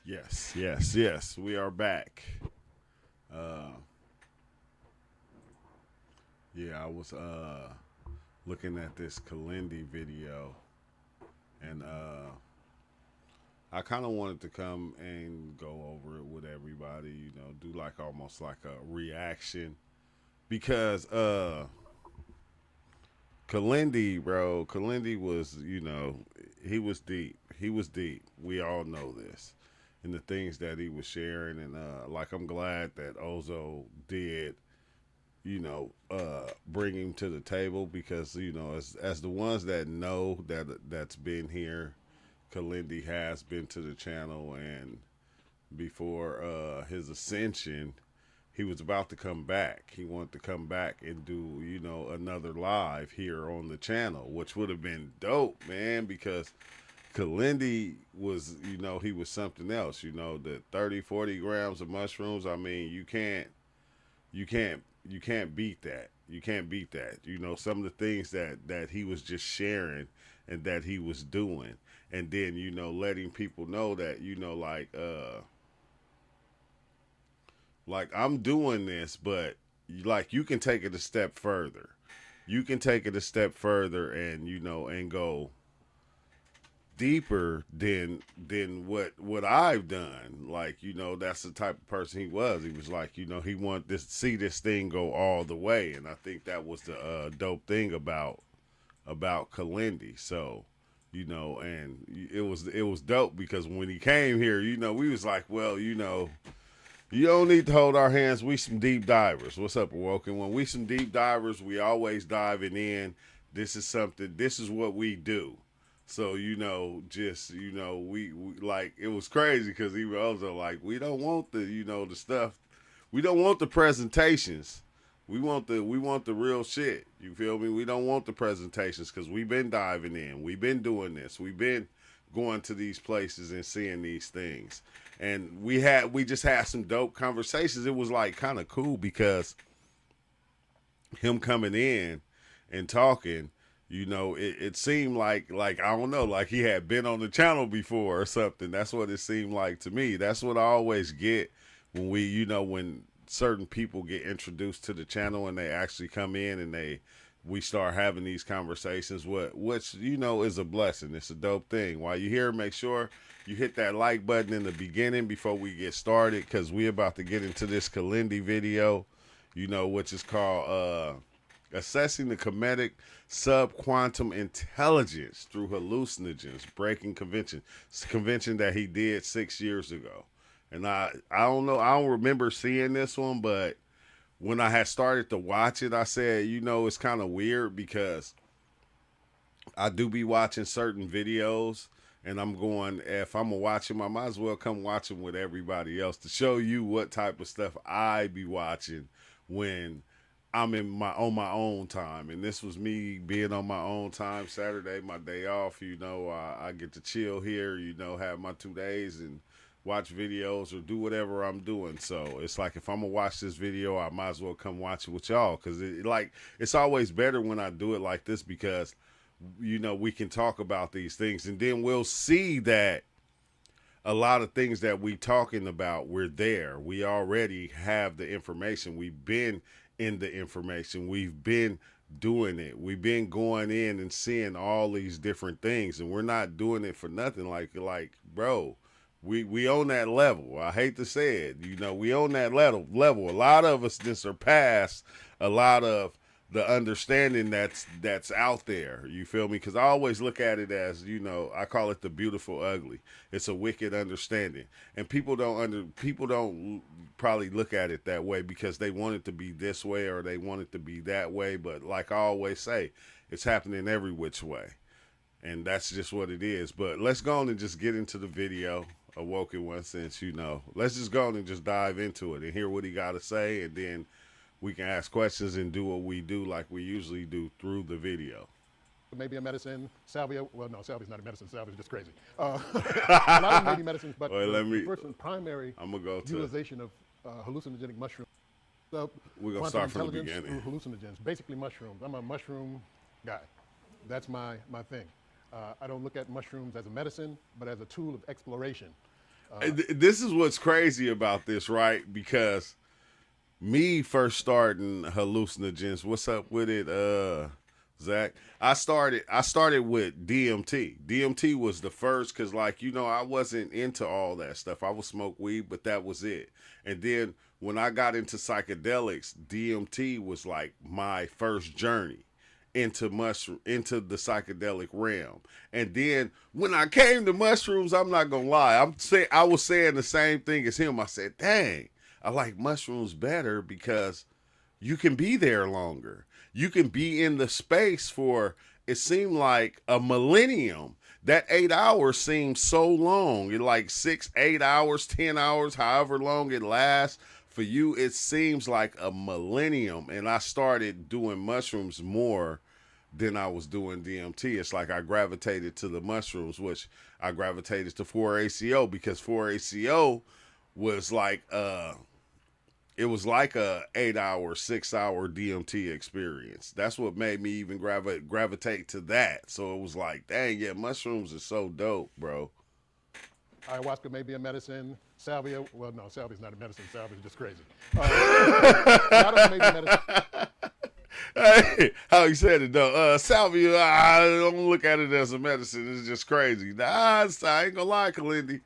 Yes, yes, yes. We are back. Uh, yeah, I was looking at this Kilindi video, and I kind of wanted to come and go over it with everybody. Do like almost like a reaction because Kilindi, bro, Kilindi was he was deep. He was deep. We all know this. And the things that he was sharing, and like I'm glad that Ozo did bring him to the table because as the ones that know that's been here, Kalindi has been to the channel, and before his ascension, he was about to come back. He wanted to come back and do another live here on the channel, which would have been dope, man, because Kalindi was he was something else. The 30, 40 grams of mushrooms. I mean, you can't you can't beat that. You can't beat that. Some of the things that he was just sharing and that he was doing, and then letting people know that like I'm doing this, but like you can take it a step further. You can take it a step further and and go deeper than what I've done. Like, that's the type of person he was. He was like, he wanted to see this thing go all the way. And I think that was the dope thing about Kalindi. So, and it was dope because when he came here, we was like, well, you don't need to hold our hands. We some deep divers. What's up, Awoken? When we some deep divers, we always diving in. This is what we do. So just we like it was crazy because he was also like, we don't want the stuff, we don't want the presentations, we want the real shit. You feel me? We don't want the presentations because we've been diving in, we've been doing this, we've been going to these places and seeing these things, and we just had some dope conversations. It was like kind of cool because him coming in and talking, it seemed like I don't know, like he had been on the channel before or something. That's what it seemed like to me. That's what I always get when when certain people get introduced to the channel and they actually come in and we start having these conversations, which is a blessing. It's a dope thing. While you're here, make sure you hit that like button in the beginning before we get started, because we about to get into this Kalindi video, which is called assessing the comedic subquantum intelligence through hallucinogens, breaking convention. It's a convention that he did 6 years ago. And I don't know, I don't remember seeing this one, but when I had started to watch it, I said, it's kind of weird because I do be watching certain videos, and I'm going, if I'm gonna watch them, I might as well come watch them with everybody else to show you what type of stuff I be watching when I'm on my own time. And this was me being on my own time. Saturday, my day off. I get to chill here. Have my 2 days and watch videos or do whatever I'm doing. So it's like if I'm gonna watch this video, I might as well come watch it with y'all, because it's always better when I do it like this because we can talk about these things, and then we'll see that a lot of things that we talking about, we're there. We already have the information. We've been in the information. We've been doing it. We've been going in and seeing all these different things, and we're not doing it for nothing. Like bro, we on that level. I hate to say it. We on that level. A lot of us just surpass a lot of the understanding that's out there. You feel me? Because I always look at it as, I call it the beautiful ugly. It's a wicked understanding, and people don't probably look at it that way because they want it to be this way or they want it to be that way. But like I always say, it's happening every which way, and that's just what it is. But let's go on and just get into the video. Awoken one, since let's just go on and just dive into it and hear what he got to say, and then we can ask questions and do what we do like we usually do through the video. Maybe a medicine, salvia. Well, no, salvia is not a medicine. Salvia is just crazy. A lot of maybe medicines, but the first and primary I'm gonna go to utilization of hallucinogenic mushrooms. So we're gonna start from the intelligence beginning. through hallucinogens, basically mushrooms. I'm a mushroom guy. That's my thing. I don't look at mushrooms as a medicine, but as a tool of exploration. This is what's crazy about this, right? Because me first starting hallucinogens, what's up with it, Zach? I started with DMT. DMT was the first because, like, I wasn't into all that stuff. I would smoke weed, but that was it. And then when I got into psychedelics, DMT was like my first journey into the psychedelic realm. And then when I came to mushrooms, I'm not gonna lie, I was saying the same thing as him. I said, dang, I like mushrooms better because you can be there longer. You can be in the space for, it seemed like a millennium. That 8 hours seems so long. It like 6, 8 hours, 10 hours, however long it lasts. For you, it seems like a millennium. And I started doing mushrooms more than I was doing DMT. It's like I gravitated to the mushrooms, which I gravitated to 4-ACO because 4-ACO was like it was like a 8 hour, 6 hour DMT experience. That's what made me even gravitate to that. So it was like, dang, yeah, mushrooms are so dope, bro. Ayahuasca may be a medicine. Salvia, well, no, salvia is not a medicine. Salvia is just crazy. A lot of them may be medicine. Hey, how you said it though? Salvia, I don't look at it as a medicine. It's just crazy. Nah, I ain't gonna lie, Kilindi.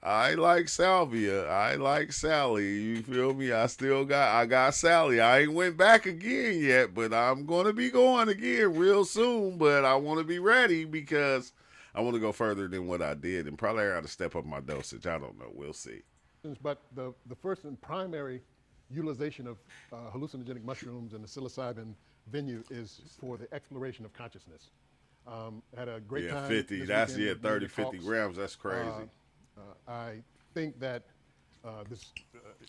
I like salvia. I like Sally. You feel me? I got Sally. I ain't went back again yet, but I'm gonna be going again real soon. But I want to be ready because I want to go further than what I did, and probably I got to step up my dosage. I don't know. We'll see. But the first and primary utilization of hallucinogenic mushrooms and the psilocybin venue is for the exploration of consciousness. Had a great time. 50. That's 30, 50 grams. That's crazy. I think that this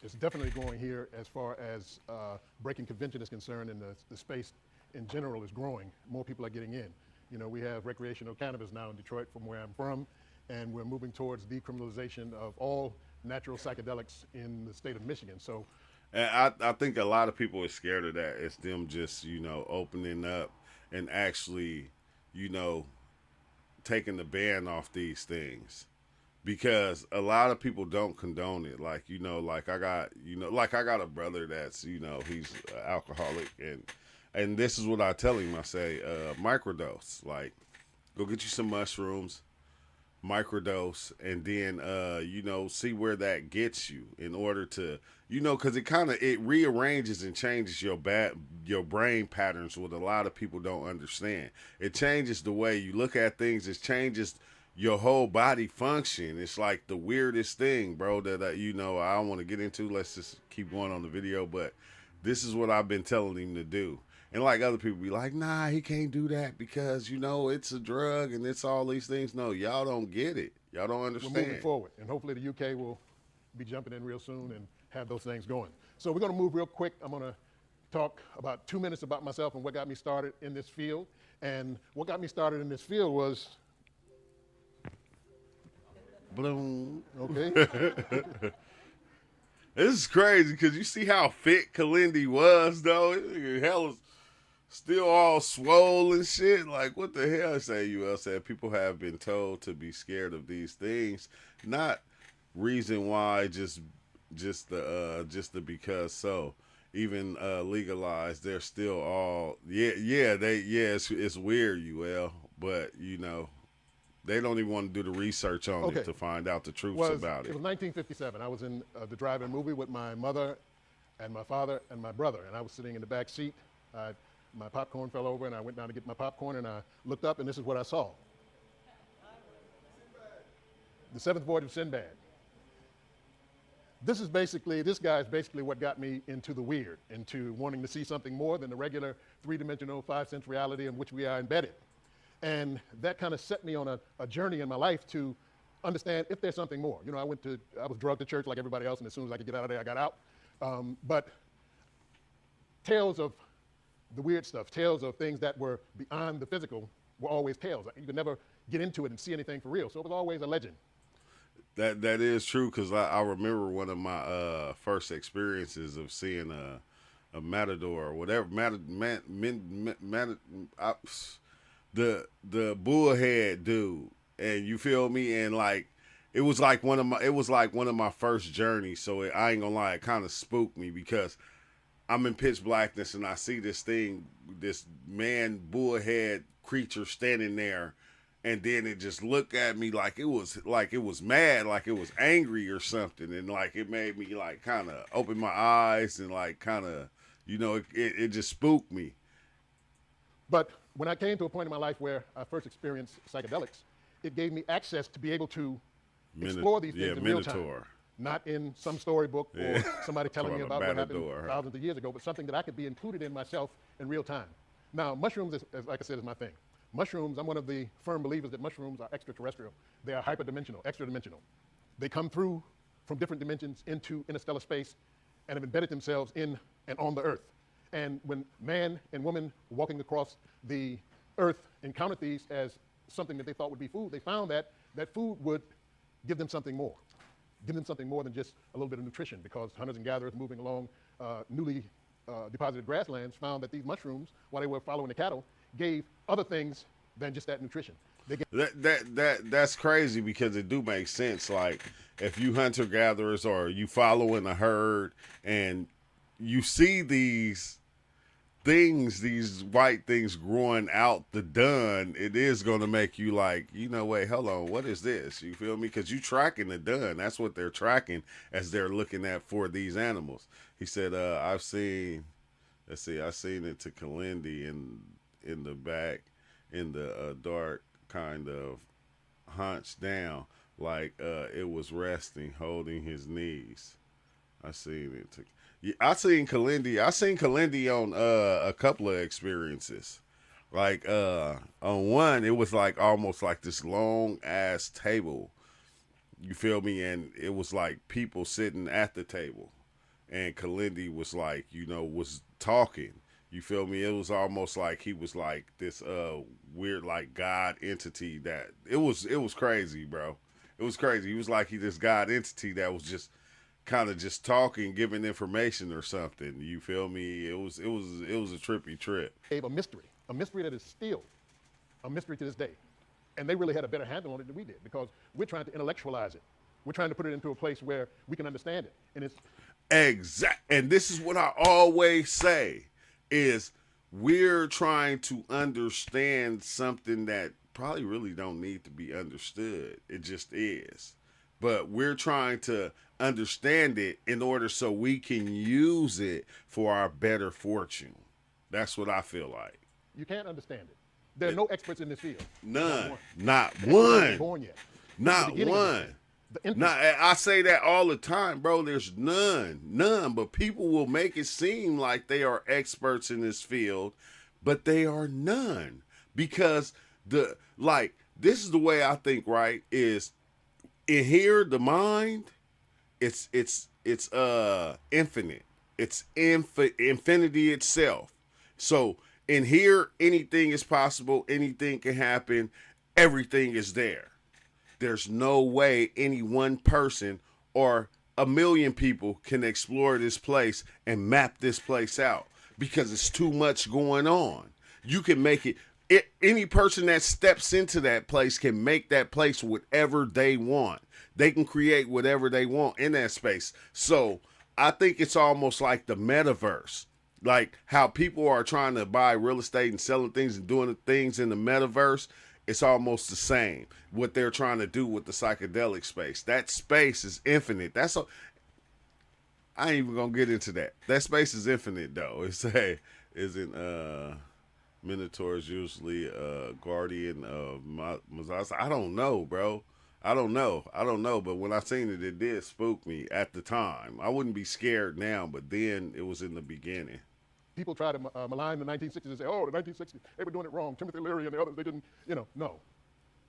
is definitely going here as far as breaking convention is concerned, and the space in general is growing. More people are getting in. We have recreational cannabis now in Detroit, from where I'm from, and we're moving towards decriminalization of all natural psychedelics in the state of Michigan. So, and I think a lot of people are scared of that. It's them just opening up and actually taking the ban off these things. Because a lot of people don't condone it. Like, like I got a brother that's, he's an alcoholic, and this is what I tell him. I say, microdose. Like, go get you some mushrooms, microdose, and then, see where that gets you in order to, because it rearranges and changes your brain patterns, what a lot of people don't understand. It changes the way you look at things. It changes your whole body function. It's like the weirdest thing, bro, that I don't want to get into. Let's just keep going on the video, but this is what I've been telling him to do. And like other people be like, nah, he can't do that because it's a drug and it's all these things. No, y'all don't get it. Y'all don't understand. We're moving forward, and hopefully the UK will be jumping in real soon and have those things going. So we're going to move real quick. I'm going to talk about 2 minutes about myself and what got me started in this field. And what got me started in this field was bloom. Okay. This is crazy because you see how fit Kilindi was, though. Hell is still all swollen shit. Like, what the hell? Said people have been told to be scared of these things, not reason why. Just the because so. Even legalized, they're still all it's weird, but they don't even want to do the research on it to find out the truths about it. It was 1957. I was in the drive-in movie with my mother and my father and my brother, and I was sitting in the back seat. My popcorn fell over, and I went down to get my popcorn, and I looked up, and this is what I saw. The Seventh Voyage of Sinbad. This guy is basically what got me into the weird, into wanting to see something more than the regular three-dimensional 5-sense reality in which we are embedded. And that kind of set me on a journey in my life to understand if there's something more. I was drugged to church like everybody else, and as soon as I could get out of there, I got out. But tales of the weird stuff, tales of things that were beyond the physical were always tales. You could never get into it and see anything for real, so it was always a legend. That is true, because I remember one of my first experiences of seeing a matador or whatever, the bullhead dude, and you feel me, and like it was like one of my first journeys. So I ain't gonna lie, it kind of spooked me because I'm in pitch blackness and I see this thing, this man bullhead creature standing there, and then it just looked at me like it was mad, like it was angry or something, and like it made me like kind of open my eyes and like kind of, it just spooked me. But when I came to a point in my life where I first experienced psychedelics, it gave me access to be able to explore these things in real time. Minotaur. Not in some storybook or somebody telling me about what happened Huh? thousands of years ago, but something that I could be included in myself in real time. Now, mushrooms, like I said, is my thing. Mushrooms, I'm one of the firm believers that mushrooms are extraterrestrial. They are hyperdimensional, extra-dimensional. They come through from different dimensions into interstellar space and have embedded themselves in and on the Earth. And when man and woman walking across the Earth encountered these as something that they thought would be food, they found that that food would give them something more. Give them something more than just a little bit of nutrition, because hunters and gatherers moving along newly deposited grasslands found that these mushrooms, while they were following the cattle, gave other things than just that nutrition. That's crazy because it do make sense. Like if you hunter gatherers or you following a herd and you see these things, these white things growing out the dun, it is going to make you like, wait, hold on, what is this? You feel me? Because you tracking the dun. That's what they're tracking as they're looking at for these animals. He said, I've seen it to Kilindi in the back, in the dark, kind of hunched down, like it was resting, holding his knees. I seen it to. Yeah, I seen Kilindi on a couple of experiences. Like on one, it was like almost like this long ass table. You feel me? And it was like people sitting at the table, and Kilindi was like, was talking. You feel me? It was almost like he was like this weird like God entity that it was crazy, bro. It was crazy. He was like this God entity that was just kind of just talking, giving information or something. You feel me? It was a trippy trip. A mystery that is still a mystery to this day. And they really had a better handle on it than we did, because we're trying to intellectualize it. We're trying to put it into a place where we can understand it. And it's and this is what I always say is we're trying to understand something that probably really don't need to be understood. It just is. But we're trying to understand it in order so we can use it for our better fortune. That's what I feel like. You can't understand it. There are no experts in this field. None. Not one. Born yet. Not one. I say that all the time, bro. There's none. But people will make it seem like they are experts in this field, but they are none. Because this is the way I think, right? Is in here the mind, it's infinite. It's infinity itself. So in here, anything is possible. Anything can happen. Everything is there. There's no way any one person or a million people can explore this place and map this place out, because it's too much going on. You can make it. Any person that steps into that place can make that place whatever they want. They can create whatever they want in that space. So I think it's almost like the metaverse. Like how people are trying to buy real estate and selling things and doing things in the metaverse. It's almost the same. What they're trying to do with the psychedelic space. That space is infinite. I ain't even gonna get into that. That space is infinite though. Minotaur's usually a guardian of Mazas. I don't know, bro. I don't know. But when I seen it, it did spook me at the time. I wouldn't be scared now, but then it was in the beginning. People try to malign the 1960s and say, oh, the 1960s, they were doing it wrong. Timothy Leary and the others, they didn't, no.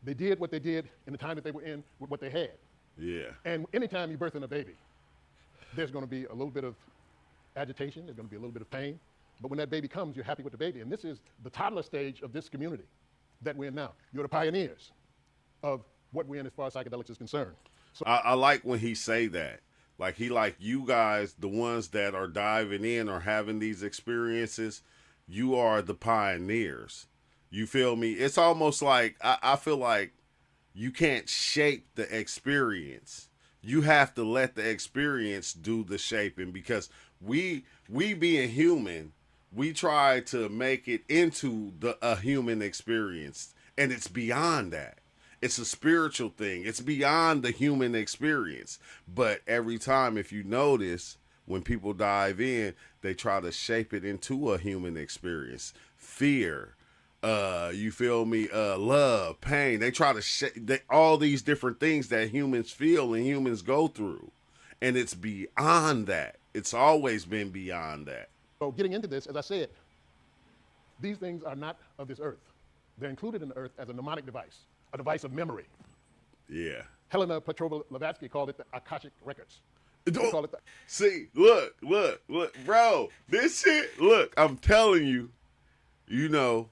They did what they did in the time that they were in with what they had. Yeah. And anytime you birth in a baby, there's going to be a little bit of agitation. There's going to be a little bit of pain. But when that baby comes, you're happy with the baby. And this is the toddler stage of this community that we're in now. You're the pioneers of what we're in as far as psychedelics is concerned. So I like when he say that. Like you guys, the ones that are diving in or having these experiences, you are the pioneers. You feel me? It's almost like I feel like you can't shape the experience. You have to let the experience do the shaping, because we being human, we try to make it into a human experience, and it's beyond that. It's a spiritual thing. It's beyond the human experience. But every time, if you notice, when people dive in, they try to shape it into a human experience. Fear, you feel me? Love, pain. They try to all these different things that humans feel and humans go through, and it's beyond that. It's always been beyond that. So getting into this, as I said, these things are not of this earth. They're included in the earth as a mnemonic device, a device of memory. Yeah. Helena Petrovna Blavatsky called it the Akashic Records. We call it the See, look, bro. This shit, look, I'm telling you, you know,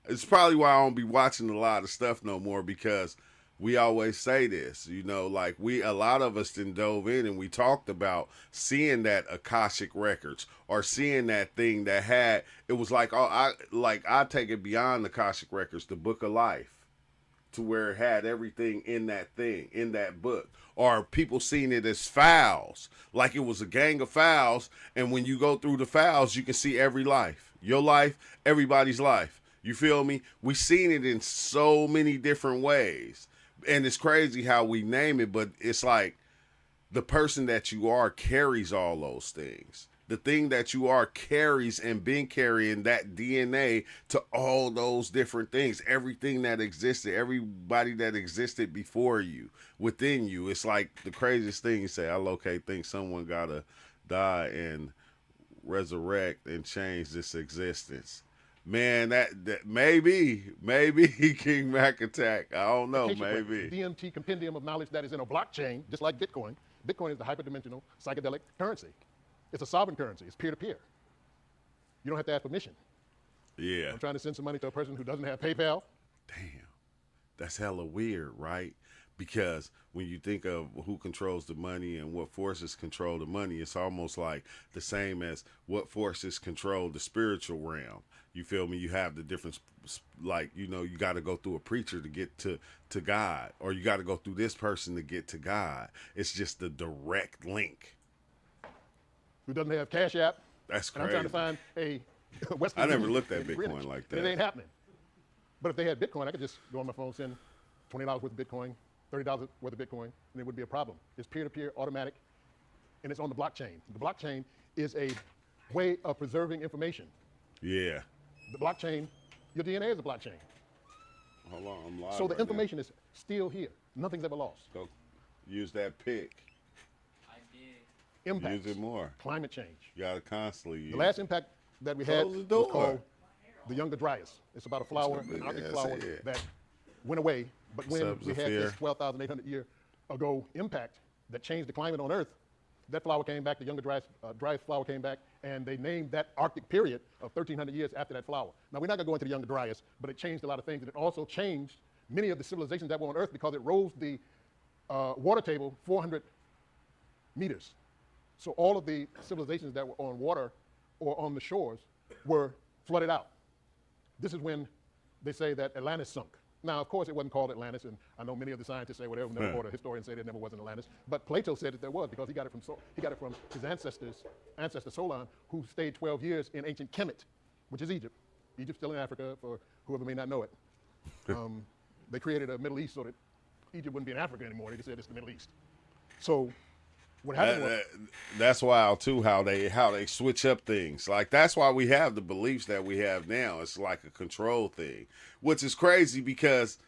it's probably why I don't be watching a lot of stuff no more, because we always say this, you know, like a lot of us then dove in and we talked about seeing that Akashic Records, or seeing that thing that had, it was like, I take it beyond the Akashic Records, the Book of Life, to where it had everything in that thing, in that book. Or people seen it as files, like it was a gang of files, and when you go through the files, you can see every life. Your life, everybody's life. You feel me? We seen it in so many different ways. And it's crazy how we name it, but it's like the person that you are carries all those things. The thing that you are carries and been carrying that DNA to all those different things. Everything that existed, everybody that existed before you, within you. It's like the craziest thing you say. I locate think someone gotta die and resurrect and change this existence. Man, that maybe King Mac attack. I don't know, maybe. DMT compendium of knowledge that is in a blockchain, just like Bitcoin. Bitcoin is the hyperdimensional psychedelic currency. It's a sovereign currency. It's peer-to-peer. You don't have to ask permission. Yeah. I'm trying to send some money to a person who doesn't have PayPal. Damn. That's hella weird, right? Because when you think of who controls the money and what forces control the money, it's almost like the same as what forces control the spiritual realm. You feel me? You have the difference, like, you know, you got to go through a preacher to get to God, or you got to go through this person to get to God. It's just the direct link. Who doesn't have Cash App? That's crazy. I'm trying to find a Western I never Union looked at in Bitcoin Greenwich. like that. It ain't happening. But if they had Bitcoin, I could just go on my phone, send $20 worth of Bitcoin, $30 worth of Bitcoin, and it would be a problem. It's peer-to-peer, automatic, and it's on the blockchain. The blockchain is a way of preserving information. Yeah. The blockchain, your DNA is a blockchain. Hold on, I'm live. So the right information is still here. Nothing's ever lost. now. Go use that pick. Impact. Use it more. Climate change. You gotta constantly use. The last impact that we had Close the was door. called the Younger Dryas. It's about a flower, an Arctic Yeah, flower say it. that went away. But when Subs we of had fear. this 12,800 year ago impact that changed the climate on Earth, that flower came back, the Younger Dryas flower came back, and they named that Arctic period of 1,300 years after that flower. Now, we're not going to go into the Younger Dryas, but it changed a lot of things, and it also changed many of the civilizations that were on Earth because it rose the water table 400 meters. So all of the civilizations that were on water or on the shores were flooded out. This is when they say that Atlantis sunk. Now, of course, it wasn't called Atlantis, and I know many of the scientists say whatever, or the historians say there never was an Atlantis. But Plato said that there was because he got it from his ancestor Solon, who stayed 12 years in ancient Kemet, which is Egypt. Egypt's still in Africa, for whoever may not know it. They created a Middle East so that Egypt wouldn't be in Africa anymore. They just said it's the Middle East. So what happened was, that's wild too, how they switch up things. Like, that's why we have the beliefs that we have now. It's like a control thing, which is crazy because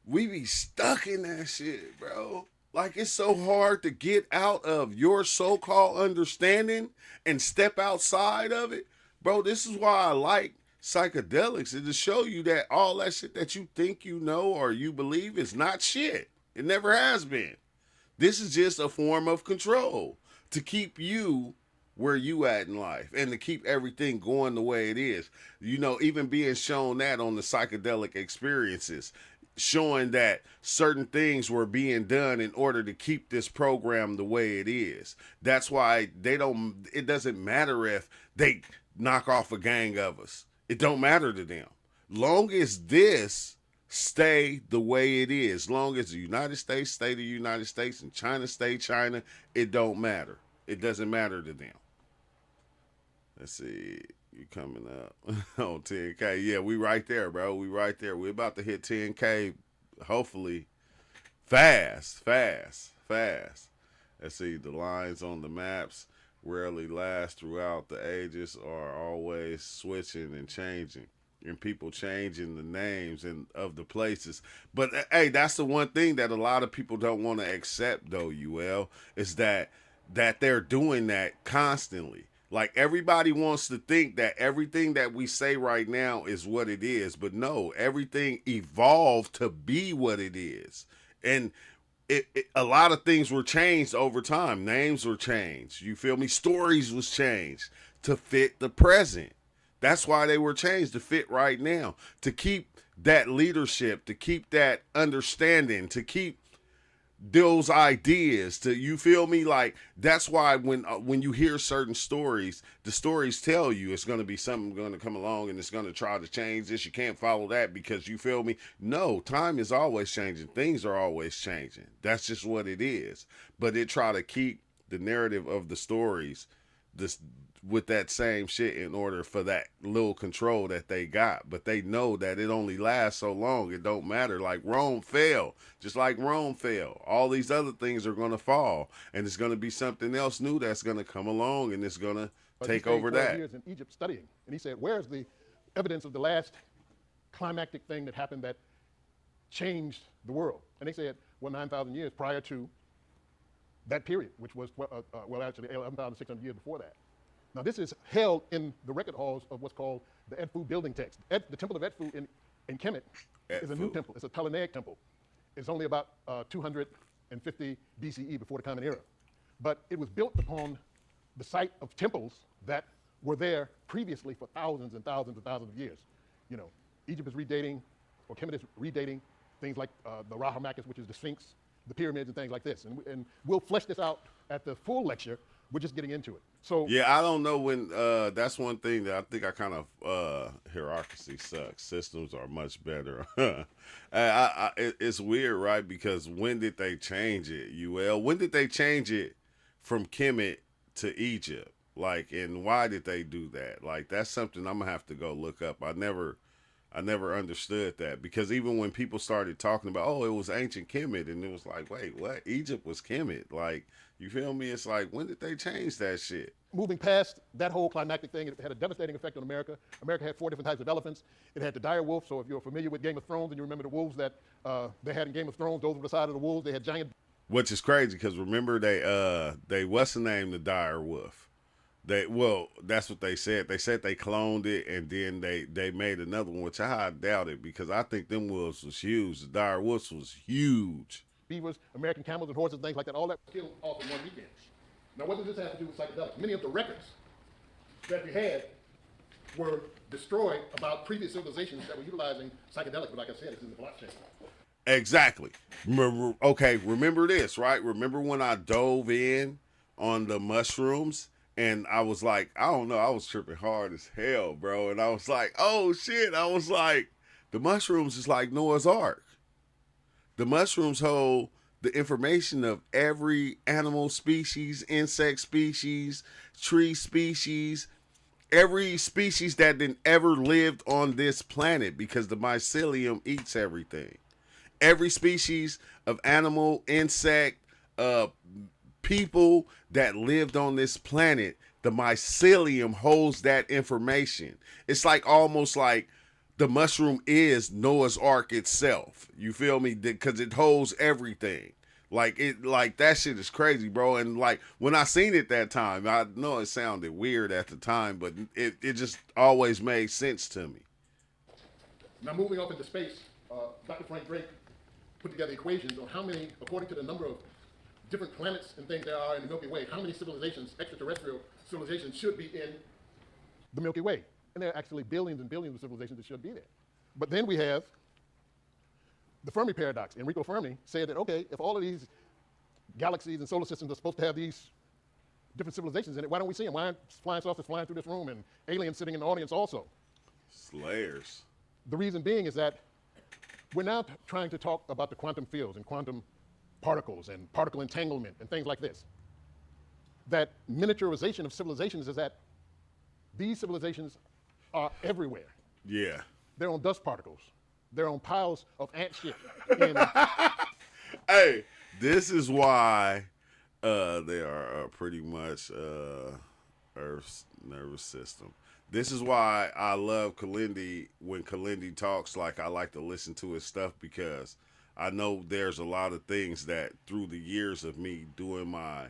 we be stuck in that shit, bro. Like, it's so hard to get out of your so-called understanding and step outside of it. Bro, this is why I like psychedelics, is to show you that all that shit that you think you know or you believe is not shit. It never has been. This is just a form of control to keep you where you at in life and to keep everything going the way it is. You know, even being shown that on the psychedelic experiences, showing that certain things were being done in order to keep this program the way it is. That's why it doesn't matter if they knock off a gang of us. It don't matter to them. Long as this stay the way it is. As long as the United States stay the United States and China stay China, it don't matter. It doesn't matter to them. Let's see. You coming up on 10K. Yeah, we right there, bro. We right there. We about to hit 10K, hopefully. Fast, fast, fast. Let's see. The lines on the maps rarely last throughout the ages, are always switching and changing. And people changing the names and of the places. But hey, that's the one thing that a lot of people don't want to accept though, UL, is that they're doing that constantly. Like everybody wants to think that everything that we say right now is what it is, but no, everything evolved to be what it is. And a lot of things were changed over time. Names were changed. You feel me? Stories was changed to fit the present. That's why they were changed to fit right now, to keep that leadership, to keep that understanding, to keep those ideas, to, you feel me? Like that's why when you hear certain stories, the stories tell you it's going to be something going to come along and it's going to try to change this. You can't follow that because, you feel me? No, time is always changing. Things are always changing. That's just what it is. But it try to keep the narrative of the stories this with that same shit in order for that little control that they got. But they know that it only lasts so long. It don't matter. Like Rome fell, just like Rome fell. All these other things are going to fall, and it's going to be something else new that's going to come along, and it's going to take over that. Years in Egypt studying, and he said, "Where's the evidence of the last climactic thing that happened that changed the world?" And they said, "Well, 9,000 years prior to that period, which was well, actually 11,600 years before that." Now, this is held in the record halls of what's called the Edfu building text. The temple of Edfu in Kemet is a new temple. It's a Ptolemaic temple. It's only about 250 BCE, before the Common Era. But it was built upon the site of temples that were there previously for thousands and thousands and thousands of years. You know, Egypt is redating, or Kemet is redating things like the Rahamakis, which is the Sphinx, the pyramids, and things like this. And we'll flesh this out at the full lecture. We're just getting into it. So yeah, I don't know when. That's one thing that I think I kind of hierarchy sucks. Systems are much better. It's weird, right? Because when did they change it? UL. When did they change it from Kemet to Egypt? Like, and why did they do that? Like, that's something I'm gonna have to go look up. I never understood that, because even when people started talking about, oh, it was ancient Kemet, and it was like, wait, what? Egypt was Kemet? Like, you feel me? It's like, when did they change that shit? Moving past that whole climactic thing, it had a devastating effect on America. America had 4 different types of elephants. It had the dire wolf. So if you're familiar with Game of Thrones and you remember the wolves that they had in Game of Thrones, those were the side of the wolves. They had giant. Which is crazy, because remember they what's the name, the dire wolf? That's what they said. They said they cloned it, and then they made another one, which I doubt it, because I think them wolves was huge. The dire wolves was huge. Beavers, American camels, and horses, things like that. All that was killed off in one weekend. Now, what does this have to do with psychedelics? Many of the records that we had were destroyed about previous civilizations that were utilizing psychedelics. But like I said, it's in the blockchain. Exactly. Remember this, right? Remember when I dove in on the mushrooms? And I was like, I don't know, I was tripping hard as hell, bro. And I was like, oh shit. I was like, the mushrooms is like Noah's Ark. The mushrooms hold the information of every animal species, insect species, tree species, every species that ever lived on this planet, because the mycelium eats everything. Every species of animal, insect, people that lived on this planet, the mycelium holds that information. It's like almost like the mushroom is Noah's Ark itself. You feel me? Because it holds everything. Like that shit is crazy, bro. And like when I seen it that time, I know it sounded weird at the time, but it just always made sense to me. Now, moving off into space, Dr. Frank Drake put together equations on how many, according to the number of different planets and things there are in the Milky Way, how many civilizations, extraterrestrial civilizations, should be in the Milky Way. And there are actually billions and billions of civilizations that should be there. But then we have the Fermi paradox. Enrico Fermi said that, okay, if all of these galaxies and solar systems are supposed to have these different civilizations in it, why don't we see them? Why aren't flying saucers flying through this room and aliens sitting in the audience also? Slayers. The reason being is that we're now trying to talk about the quantum fields and quantum particles and particle entanglement and things like this. That miniaturization of civilizations is that these civilizations are everywhere. Yeah. They're on dust particles. They're on piles of ant shit. In, Hey, this is why they are pretty much Earth's nervous system. This is why I love Kilindi. When Kilindi talks, like, I like to listen to his stuff, because I know there's a lot of things that through the years of me doing my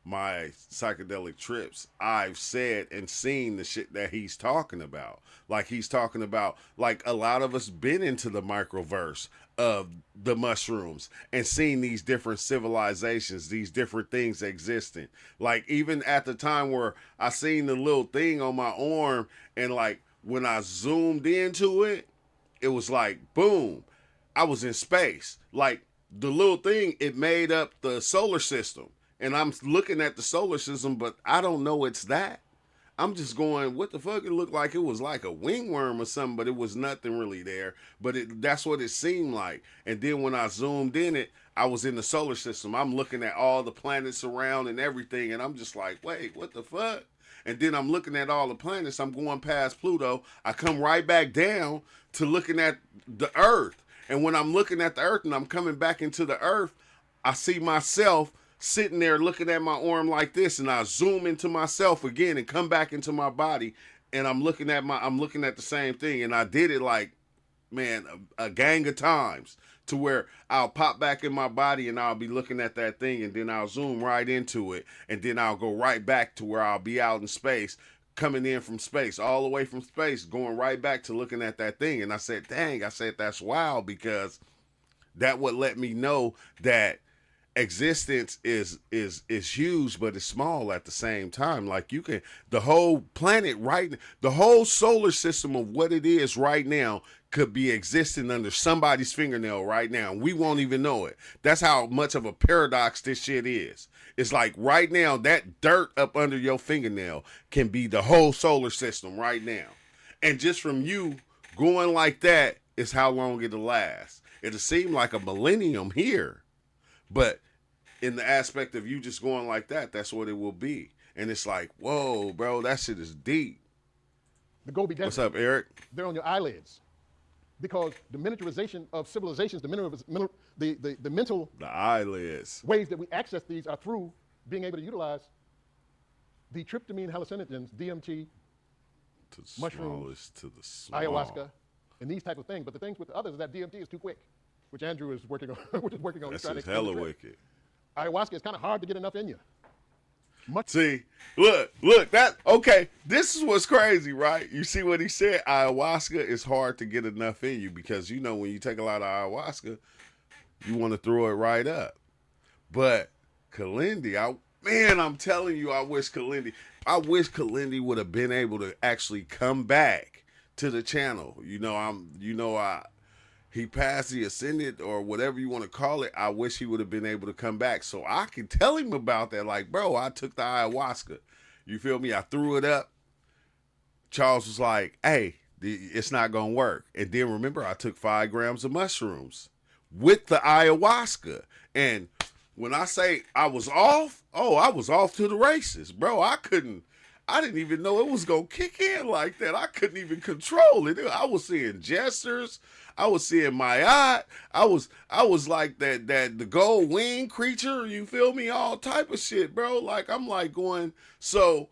psychedelic trips, I've said and seen the shit that he's talking about. Like, he's talking about, like, a lot of us been into the microverse of the mushrooms and seen these different civilizations, these different things existing. Like, even at the time where I seen the little thing on my arm, and like when I zoomed into it, it was like, boom, I was in space. Like, the little thing, it made up the solar system. And I'm looking at the solar system, but I don't know it's that. I'm just going, what the fuck? It looked like it was like a wingworm or something, but it was nothing really there. But that's what it seemed like. And then when I zoomed in it, I was in the solar system. I'm looking at all the planets around and everything, and I'm just like, wait, what the fuck? And then I'm looking at all the planets. I'm going past Pluto. I come right back down to looking at the Earth. And when I'm looking at the Earth and I'm coming back into the Earth, I see myself sitting there looking at my arm like this, and I zoom into myself again and come back into my body, and I'm looking at the same thing. And I did it like, man, a gang of times, to where I'll pop back in my body and I'll be looking at that thing, and then I'll zoom right into it, and then I'll go right back to where I'll be out in space, coming in from space, all the way from space, going right back to looking at that thing. And I said, dang, I said, that's wild, because that would let me know that existence is huge, but it's small at the same time. Like, you can, the whole planet right, the whole solar system of what it is right now could be existing under somebody's fingernail right now, and we won't even know it. That's how much of a paradox this shit is. It's like, right now, that dirt up under your fingernail can be the whole solar system right now. And just from you going like that is how long it'll last. It'll seem like a millennium here, but in the aspect of you just going like that, that's what it will be. And it's like, whoa, bro, that shit is deep. the Gobi Desert. What's up, Eric? They're on your eyelids. Because the miniaturization of civilizations, the mental The eyelids. ways that we access these are through being able to utilize the tryptamine hallucinogens, DMT, To the mushrooms, smallest, to the small. ayahuasca, and these type of things. But the things with the others is that DMT is too quick, which Andrew is working on. Which is working on. That's He's trying just to extend hella the trip. wicked. Ayahuasca is kind of hard to get enough in you. See, look, that, okay, this is what's crazy, right? You see what he said? Ayahuasca is hard to get enough in you, because, you know, when you take a lot of ayahuasca, you want to throw it right up. But Kilindi, I'm telling you, I wish Kilindi would have been able to actually come back to the channel. He passed the ascended, or whatever you want to call it. I wish he would have been able to come back so I could tell him about that. Like, bro, I took the ayahuasca. You feel me? I threw it up. Charles was like, hey, it's not going to work. And then remember, I took 5 grams of mushrooms with the ayahuasca. And when I say I was off, I was off to the races, bro. I didn't even know it was going to kick in like that. I couldn't even control it. I was seeing gestures. I was seeing my eye. I was like that the gold wing creature, you feel me? All type of shit, bro. Like, I'm like going, so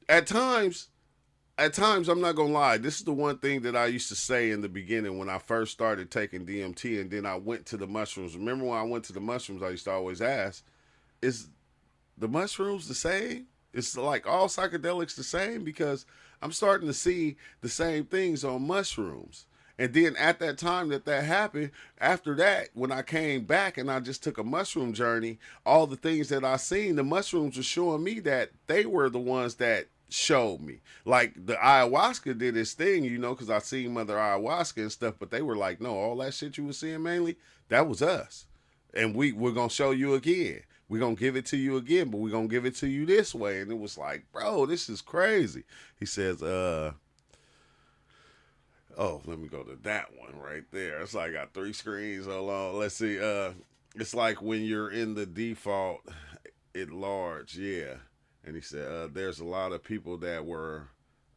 at times, I'm not gonna lie, this is the one thing that I used to say in the beginning when I first started taking DMT, and then I went to the mushrooms. Remember when I went to the mushrooms, I used to always ask, is the mushrooms the same? It's like all psychedelics the same? Because I'm starting to see the same things on mushrooms. And then at that time that happened, after that, when I came back and I just took a mushroom journey, all the things that I seen, the mushrooms were showing me that they were the ones that showed me. Like, the ayahuasca did its thing, because I seen Mother Ayahuasca and stuff, but they were like, no, all that shit you were seeing mainly, that was us. And we're going to show you again. We're going to give it to you again, but we're going to give it to you this way. And it was like, bro, this is crazy. He says, Oh, let me go to that one right there. It's like I got three screens. Hold on. Let's see. It's like when you're in the default at large, yeah. And he said, there's a lot of people that were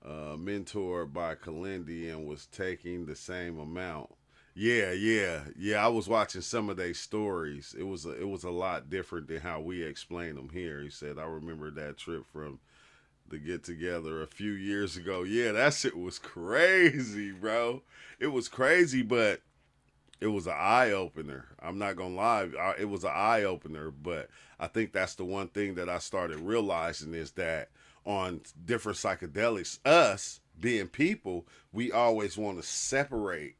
mentored by Kilindi and was taking the same amount. Yeah, yeah, yeah. I was watching some of their stories. It was a lot different than how we explain them here. He said, I remember that trip from the get together a few years ago. Yeah, that shit was crazy, bro. It was crazy, but it was an eye opener. I'm not gonna lie, it was an eye opener. But I think that's the one thing that I started realizing is that on different psychedelics, us being people, we always want to separate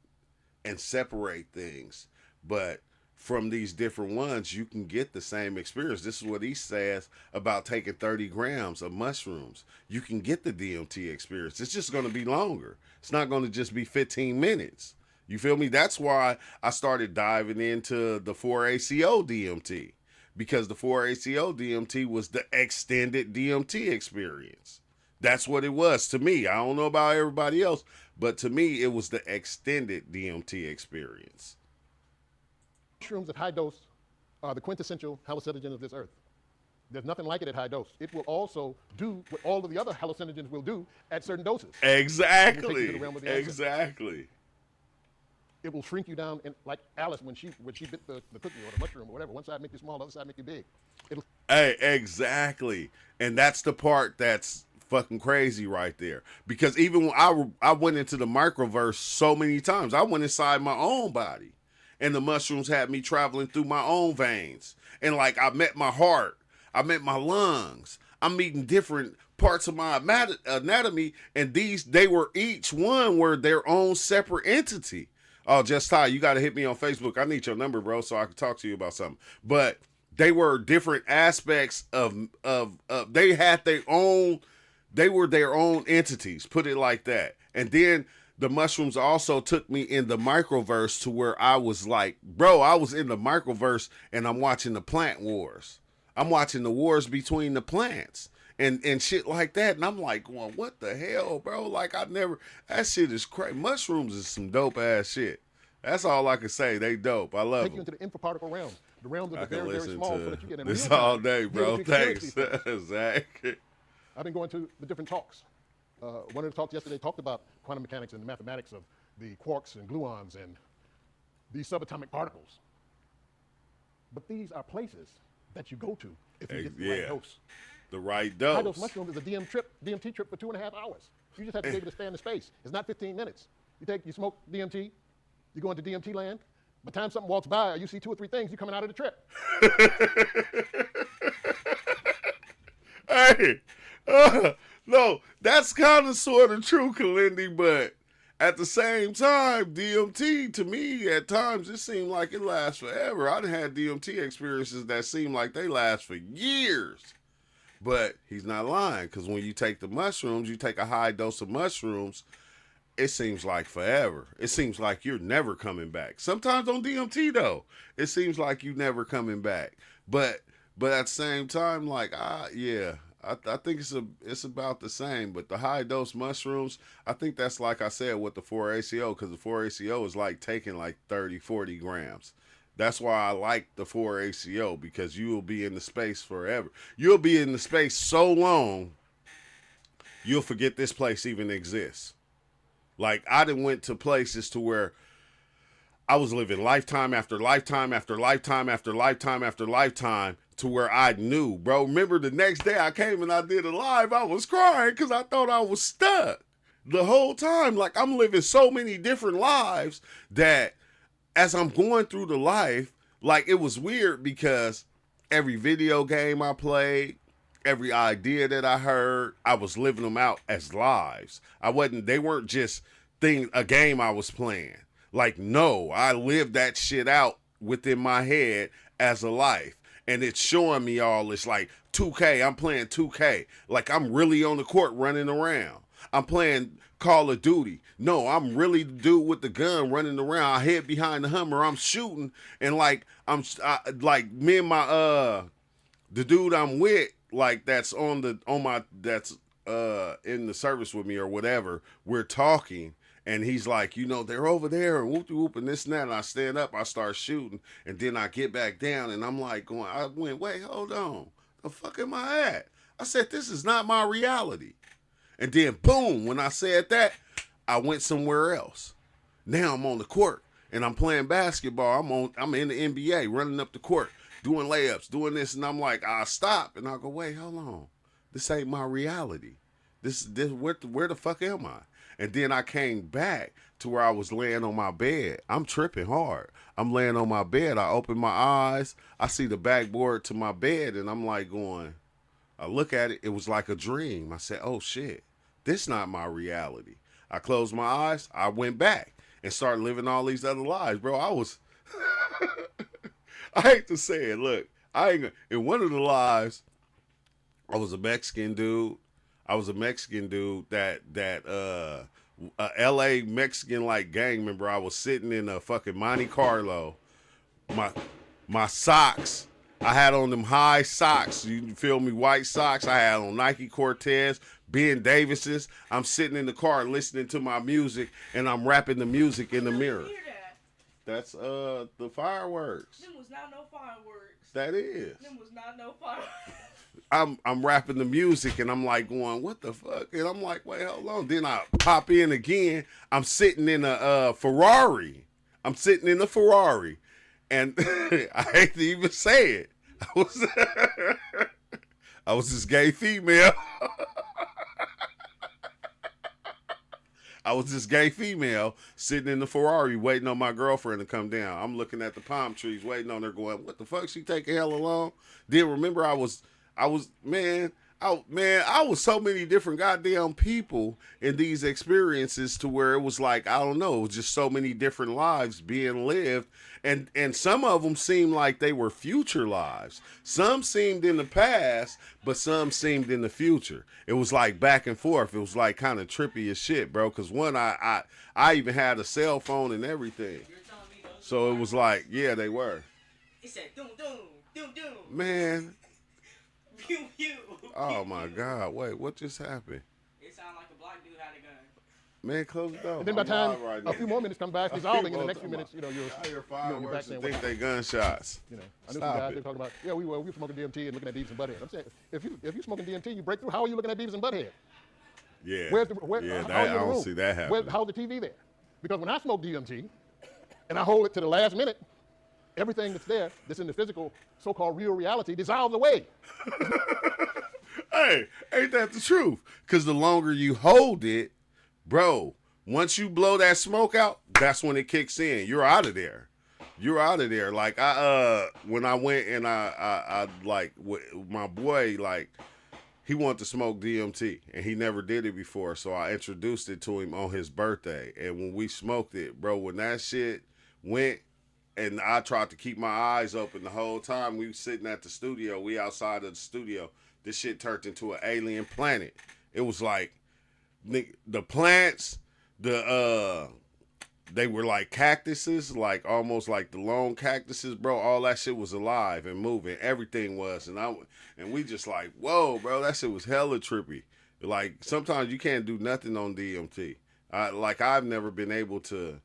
things. But from these different ones, you can get the same experience. This is what he says about taking 30 grams of mushrooms. You can get the DMT experience. It's just going to be longer. It's not going to just be 15 minutes. You feel me? That's why I started diving into the 4-ACO DMT, because the 4-ACO DMT was the extended DMT experience. That's what it was to me. I don't know about everybody else, but to me, it was the extended DMT experience. Mushrooms at high dose are the quintessential hallucinogen of this earth. There's nothing like it at high dose. It will also do what all of the other hallucinogens will do at certain doses. Exactly. Exactly. It will shrink you down, like Alice when she bit the cookie or the mushroom or whatever. One side make you small, the other side make you big. Hey, exactly. And that's the part that's fucking crazy right there. Because even when I went into the microverse so many times, I went inside my own body. And the mushrooms had me traveling through my own veins. And like I met my heart, I met my lungs. I'm meeting different parts of my anatomy, and they were each one were their own separate entity. Oh, Just Ty, you got to hit me on Facebook. I need your number, bro, so I can talk to you about something. But they were different aspects of they had their own. They were their own entities. Put it like that. And then the mushrooms also took me in the microverse to where I was like, bro, I was in the microverse and I'm watching the plant wars. I'm watching the wars between the plants and shit like that. And I'm like, well, what the hell, bro? Like that shit is crazy. Mushrooms is some dope ass shit. That's all I can say. They dope. I love take you them. into the infraparticle realm. The realms are I can very, very listen small, to so that you get in this real all time, day, be able bro. to experience Thanks. these things. Exactly. I've been going to the different talks. One of the talks yesterday talked about quantum mechanics and the mathematics of the quarks and gluons and these subatomic particles. But these are places that you go to if you get the right dose. The right dose. High dose mushroom is a DMT trip for 2.5 hours. You just have to be able to stand in space. It's not 15 minutes. You smoke DMT, you go into DMT land. By the time something walks by or you see 2 or 3 things, you're coming out of the trip. Hey, no, that's kind of sort of true, Kilindi, but at the same time, DMT, to me, at times, it seemed like it lasts forever. I done had DMT experiences that seem like they last for years. But he's not lying, because when you take the mushrooms, you take a high dose of mushrooms, it seems like forever. It seems like you're never coming back. Sometimes on DMT, though, it seems like you never coming back. But at the same time, like, yeah, I think it's about the same. But the high dose mushrooms, I think that's like I said with the 4-ACO, because the 4-ACO is like taking like 30, 40 grams. That's why I like the 4-ACO, because you will be in the space forever. You'll be in the space so long, you'll forget this place even exists. Like, I done went to places to where I was living lifetime after lifetime after lifetime after lifetime after lifetime to where I knew, bro. Remember the next day I came and I did a live, I was crying because I thought I was stuck the whole time. Like, I'm living so many different lives that as I'm going through the life, like, it was weird because every video game I played, every idea that I heard, I was living them out as lives. They weren't just a game I was playing. Like, no, I lived that shit out within my head as a life. And it's showing me all this, like 2K, I'm playing 2K. Like, I'm really on the court running around. I'm playing Call of Duty. No, I'm really the dude with the gun running around. I hid behind the Hummer. I'm shooting. And like, like me and the dude I'm with, like that's in the service with me or whatever, we're talking And he's like, you know, they're over there and whoop whoop and this and that. And I stand up, I start shooting, and then I get back down, and I'm like going, I went, wait, hold on, the fuck am I at? I said, this is not my reality. And then boom, when I said that, I went somewhere else. Now I'm on the court and I'm playing basketball. I'm in the NBA, running up the court, doing layups, doing this, and I'm like, I stop and I go, wait, hold on, this ain't my reality. This where the fuck am I? And then I came back to where I was laying on my bed. I'm tripping hard. I'm laying on my bed. I open my eyes. I see the backboard to my bed, and I'm like going. I look at it. It was like a dream. I said, "Oh shit, this not my reality." I closed my eyes. I went back and started living all these other lives, bro. I was. I hate to say it. Look, I ain't in one of the lives. I was a Mexican dude. I was a Mexican dude that LA Mexican like gang member. I was sitting in a fucking Monte Carlo. My socks. I had on them high socks. You feel me? White socks. I had on Nike Cortez, Ben Davis's. I'm sitting in the car listening to my music, and I'm rapping the music in the mirror. Hear that? That's the fireworks. Them was not no fireworks. That is. Them was not no fireworks. I'm rapping the music and I'm like going, what the fuck? And I'm like, wait, hold on. Then I pop in again. I'm sitting in a Ferrari. I'm sitting in a Ferrari. And I hate to even say it. I was this gay female. I was this gay female sitting in the Ferrari waiting on my girlfriend to come down. I'm looking at the palm trees waiting on her going, what the fuck? She taking hella long? Then remember I was so many different goddamn people in these experiences to where it was like, I don't know, it was just so many different lives being lived. And some of them seemed like they were future lives. Some seemed in the past, but some seemed in the future. It was like back and forth. It was like kind of trippy as shit, bro. Because one, I even had a cell phone and everything. So it was like, yeah, they were. It said, doom, doom, doom, doom. Man. Pew, pew. Oh my God! Wait, what just happened? It sounded like a black dude had a gun. Man, close the door. And then by the time a few more minutes come by, it's dissolving. In the next few minutes, you know, you're hear you're back fireworks saying, and think they gunshots. you know, I knew Stop some guys it. they were talking about, yeah, we were smoking DMT and looking at Beavis and Butthead. I'm saying, if you smoking DMT, you break through. How are you looking at Beavis and Butthead? Yeah. Where's the yeah, how are that, you I in the don't room? see that happening. How's the TV there? Because when I smoke DMT and I hold it to the last minute, everything that's in the physical, so-called real reality, dissolves away. Hey, ain't that the truth? Because the longer you hold it, bro, once you blow that smoke out, that's when it kicks in. You're out of there. You're out of there. Like when I went and I like my boy, like he wanted to smoke DMT and he never did it before, so I introduced it to him on his birthday. And when we smoked it, bro, when that shit went. And I tried to keep my eyes open the whole time. We was sitting at the studio. We outside of the studio. This shit turned into an alien planet. It was like the plants, they were like cactuses, like almost like the lone cactuses, bro. All that shit was alive and moving. Everything was, and we just like, whoa, bro, that shit was hella trippy. Like sometimes you can't do nothing on DMT. I've never been able to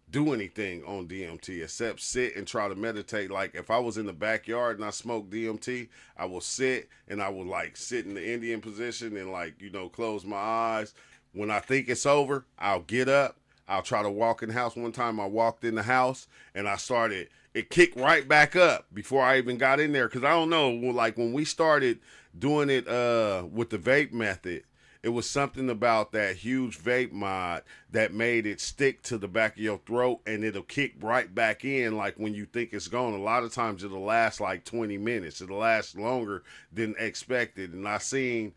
do anything on DMT except sit and try to meditate. Like if I was in the backyard and I smoked DMT, I will sit and I will like sit in the Indian position and like, you know, close my eyes. When I think it's over, I'll get up. I'll try to walk in the house. One time I walked in the house and it kicked right back up before I even got in there. Cause I don't know, like when we started doing it with the vape method, it was something about that huge vape mod that made it stick to the back of your throat and it'll kick right back in like when you think it's gone. A lot of times it'll last like 20 minutes. It'll last longer than expected. And I seen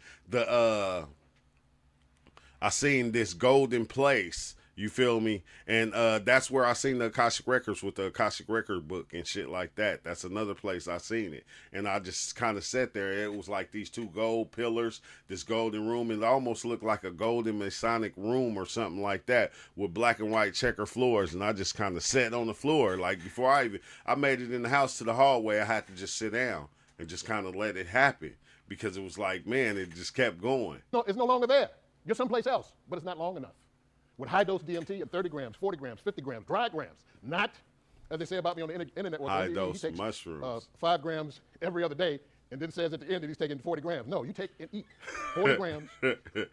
this golden place. You feel me? And that's where I seen the Akashic Records with the Akashic Record book and shit like that. That's another place I seen it. And I just kind of sat there. It was like these two gold pillars, this golden room. It almost looked like a golden Masonic room or something like that with black and white checker floors. And I just kind of sat on the floor. Like before I made it in the house to the hallway, I had to just sit down and just kind of let it happen because it was like, man, it just kept going. No, it's no longer there. You're someplace else, but it's not long enough. with high-dose DMT at 30 grams, 40 grams, 50 grams, dry grams, not, as they say about me on the internet, he High-dose takes mushrooms. 5 grams every other day, and then says at the end that he's taking 40 grams. No, you take and eat 40 grams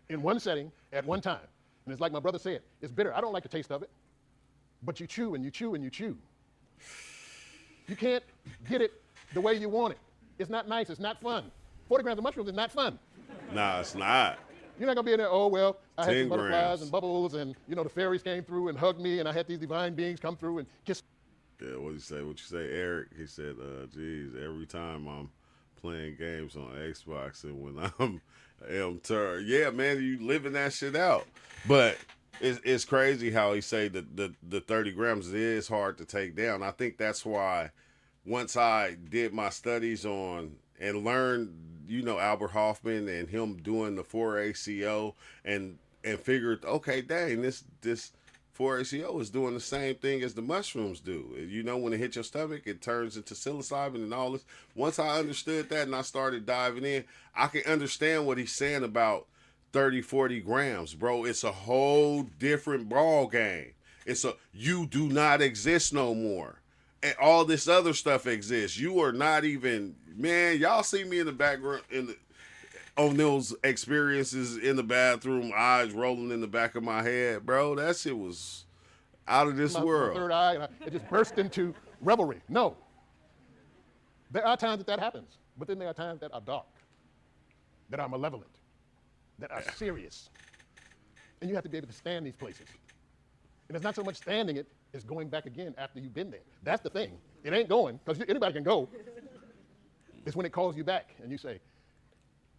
in one setting at one time. And it's like my brother said, it's bitter. I don't like the taste of it, but you chew and you chew and you chew. You can't get it the way you want it. It's not nice, it's not fun. 40 grams of mushrooms is not fun. Nah, it's not. You're not gonna be in there, oh, well, I had 10 some butterflies grams. and bubbles, and the fairies came through and hugged me, and I had these divine beings come through and kiss. Yeah, what you say, Eric? He said, geez, every time I'm playing games on Xbox and when I'm turned, yeah, man, you living that shit out. But it's crazy how he say that the 30 grams is hard to take down. I think that's why once I did my studies on and learned, Albert Hoffman and him doing the 4-ACO and figured, okay, dang, this 4-ACO is doing the same thing as the mushrooms do. When it hits your stomach, it turns into psilocybin and all this. Once I understood that and I started diving in, I can understand what he's saying about 30, 40 grams, bro. It's a whole different ball game. You do not exist no more. And all this other stuff exists. You are not even, man, y'all see me in the background on those experiences in the bathroom, eyes rolling in the back of my head, bro. That shit was out of this world. My third eye, and it just burst into revelry. No. There are times that happens, but then there are times that are dark, that are malevolent, that are serious. And you have to be able to stand these places. And it's not so much standing it, it's going back again after you've been there. That's the thing. It ain't going, because anybody can go. It's when it calls you back, and you say,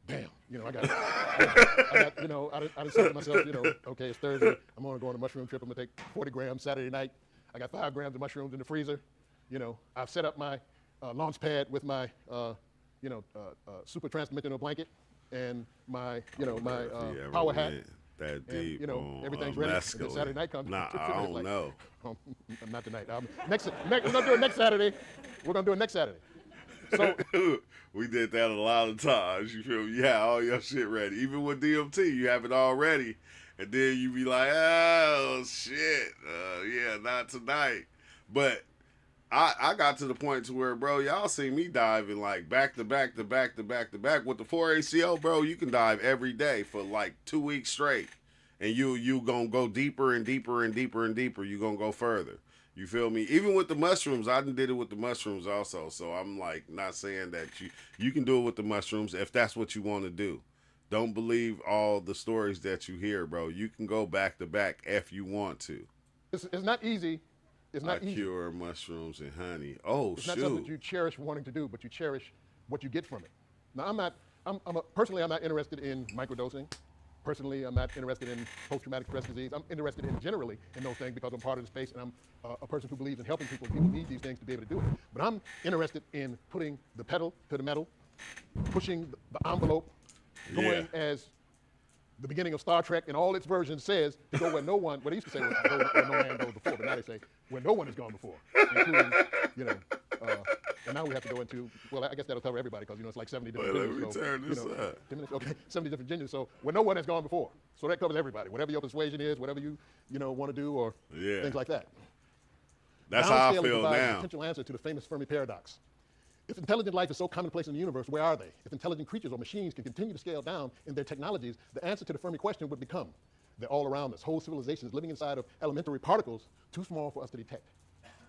damn, I got, I just said to myself, okay, it's Thursday. I'm going to go on a mushroom trip. I'm going to take 40 grams Saturday night. I got 5 grams of mushrooms in the freezer. I've set up my launch pad with my, super transdimensional blanket and my, power hat. That deep, and, everything's ready. And then Saturday night comes. Nah, I don't know. Not tonight. We're gonna do it next Saturday. We're gonna do it next Saturday. So we did that a lot of times. You feel me? You have all your shit ready. Even with DMT, you have it all ready, and then you be like, oh shit, yeah, not tonight. But I got to the point to where, bro, y'all see me diving like back to back to back to back to back with the 4-ACO, bro. You can dive every day for like 2 weeks straight, and you gonna go deeper and deeper and deeper and deeper. You gonna go further. You feel me? Even with the mushrooms, I did it with the mushrooms also. So I'm like not saying that you can do it with the mushrooms if that's what you want to do. Don't believe all the stories that you hear, bro. You can go back to back if you want to. It's not easy. It's not easy. Cure mushrooms and honey. Oh, it's not something that you cherish wanting to do, but you cherish what you get from it. Now, personally, I'm not interested in microdosing. Personally, I'm not interested in post-traumatic stress disease. I'm interested in generally in those things because I'm part of the space and I'm a person who believes in helping people. People need these things to be able to do it. But I'm interested in putting the pedal to the metal, pushing the envelope, going as the beginning of Star Trek and all its versions says, to go where no one, what they used to say was go where no man goes before, but now they say where no one has gone before, including, and now we have to go into, well, I guess that'll cover everybody because, it's like 70 different Let genders. me turn this up. 10 minutes, okay, 70 different genders, so where no one has gone before. So that covers everybody, whatever your persuasion is, whatever you want to do or things like that. That's how I Downscaling feel provides a now. potential answer to the famous Fermi paradox. If intelligent life is so commonplace in the universe, where are they? If intelligent creatures or machines can continue to scale down in their technologies, the answer to the Fermi question would become, they're all around us. Whole civilizations living inside of elementary particles too small for us to detect.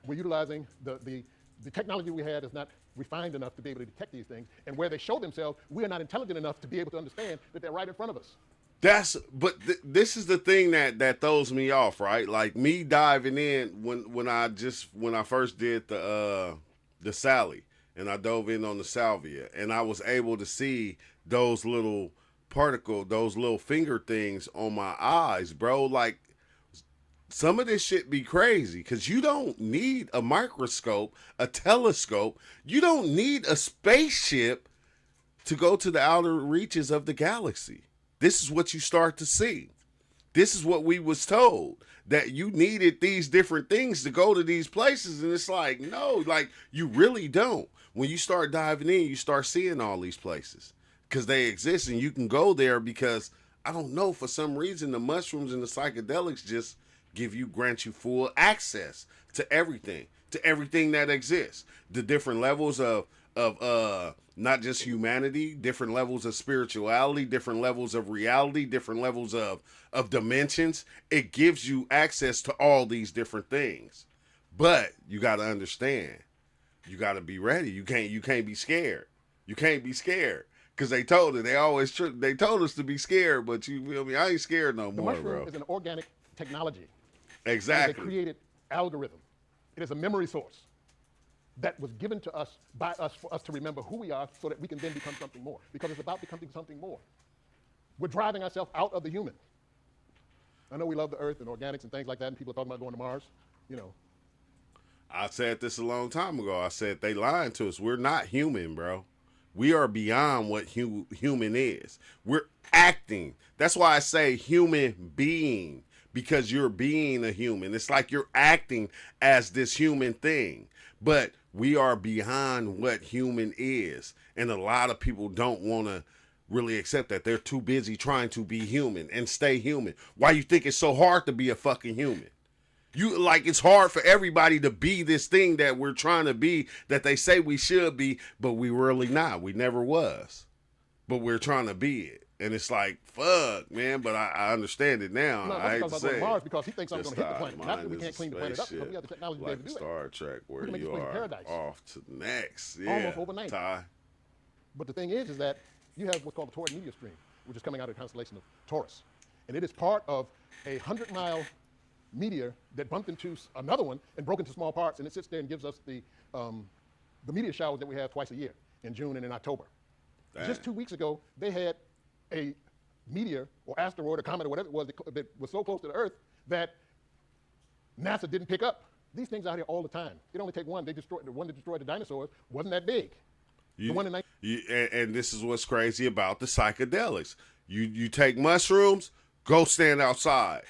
We're utilizing the technology we had is not refined enough to be able to detect these things, and where they show themselves, we are not intelligent enough to be able to understand that they're right in front of us. This is the thing that throws me off, right? Like me diving in when I first did the Sally. And I dove in on the salvia, and I was able to see those little those little finger things on my eyes, bro. Like, some of this shit be crazy, because you don't need a microscope, a telescope. You don't need a spaceship to go to the outer reaches of the galaxy. This is what you start to see. This is what we was told, that you needed these different things to go to these places. And it's like, no, like you really don't. When you start diving in, you start seeing all these places because they exist and you can go there because I don't know, for some reason the mushrooms and the psychedelics just grant you full access to everything that exists. The different levels of not just humanity, different levels of spirituality, different levels of reality, different levels of dimensions. It gives you access to all these different things. But you got to understand, you got to be ready. You can't be scared. You can't be scared. Because they told it. They told us to be scared, but you feel me? I ain't scared no The more, mushroom bro. is an organic technology. Exactly. It's a created algorithm. It is a memory source that was given to us by us for us to remember who we are so that we can then become something more. Because it's about becoming something more. We're driving ourselves out of the human. I know we love the earth and organics and things like that, and people are talking about going to Mars. You know, I said this a long time ago. I said they lying to us. We're not human, bro. We are beyond what human is. We're acting. That's why I say human being, because you're being a human. It's like you're acting as this human thing. But we are beyond what human is. And a lot of people don't want to really accept that. They're too busy trying to be human and stay human. Why you think it's so hard to be a fucking human? It's hard for everybody to be this thing that we're trying to be, that they say we should be, but we really not. We never was. But we're trying to be it. And it's like, fuck, man, but I understand it now. no, I hate to about going say to it. Mars because he thinks I'm going to hit the Stop, planet. Not that we this can't clean the planet up because we spaceship, have the technology to be like able to do it. Star Trek, where can make you this place are paradise. off to the next. Yeah, Almost overnight. Ty. But the thing is that you have what's called the Taurid meteor stream, which is coming out of the constellation of Taurus. And it is part of a 100-mile meteor that bumped into another one and broke into small parts, and it sits there and gives us the meteor showers that we have twice a year, in June and in October. Damn. Just 2 weeks ago, they had a meteor or asteroid or comet or whatever it was that was so close to the Earth that NASA didn't pick up. These things out here all the time. It only take one. The one that destroyed the dinosaurs wasn't that big. And this is what's crazy about the psychedelics. You take mushrooms, go stand outside.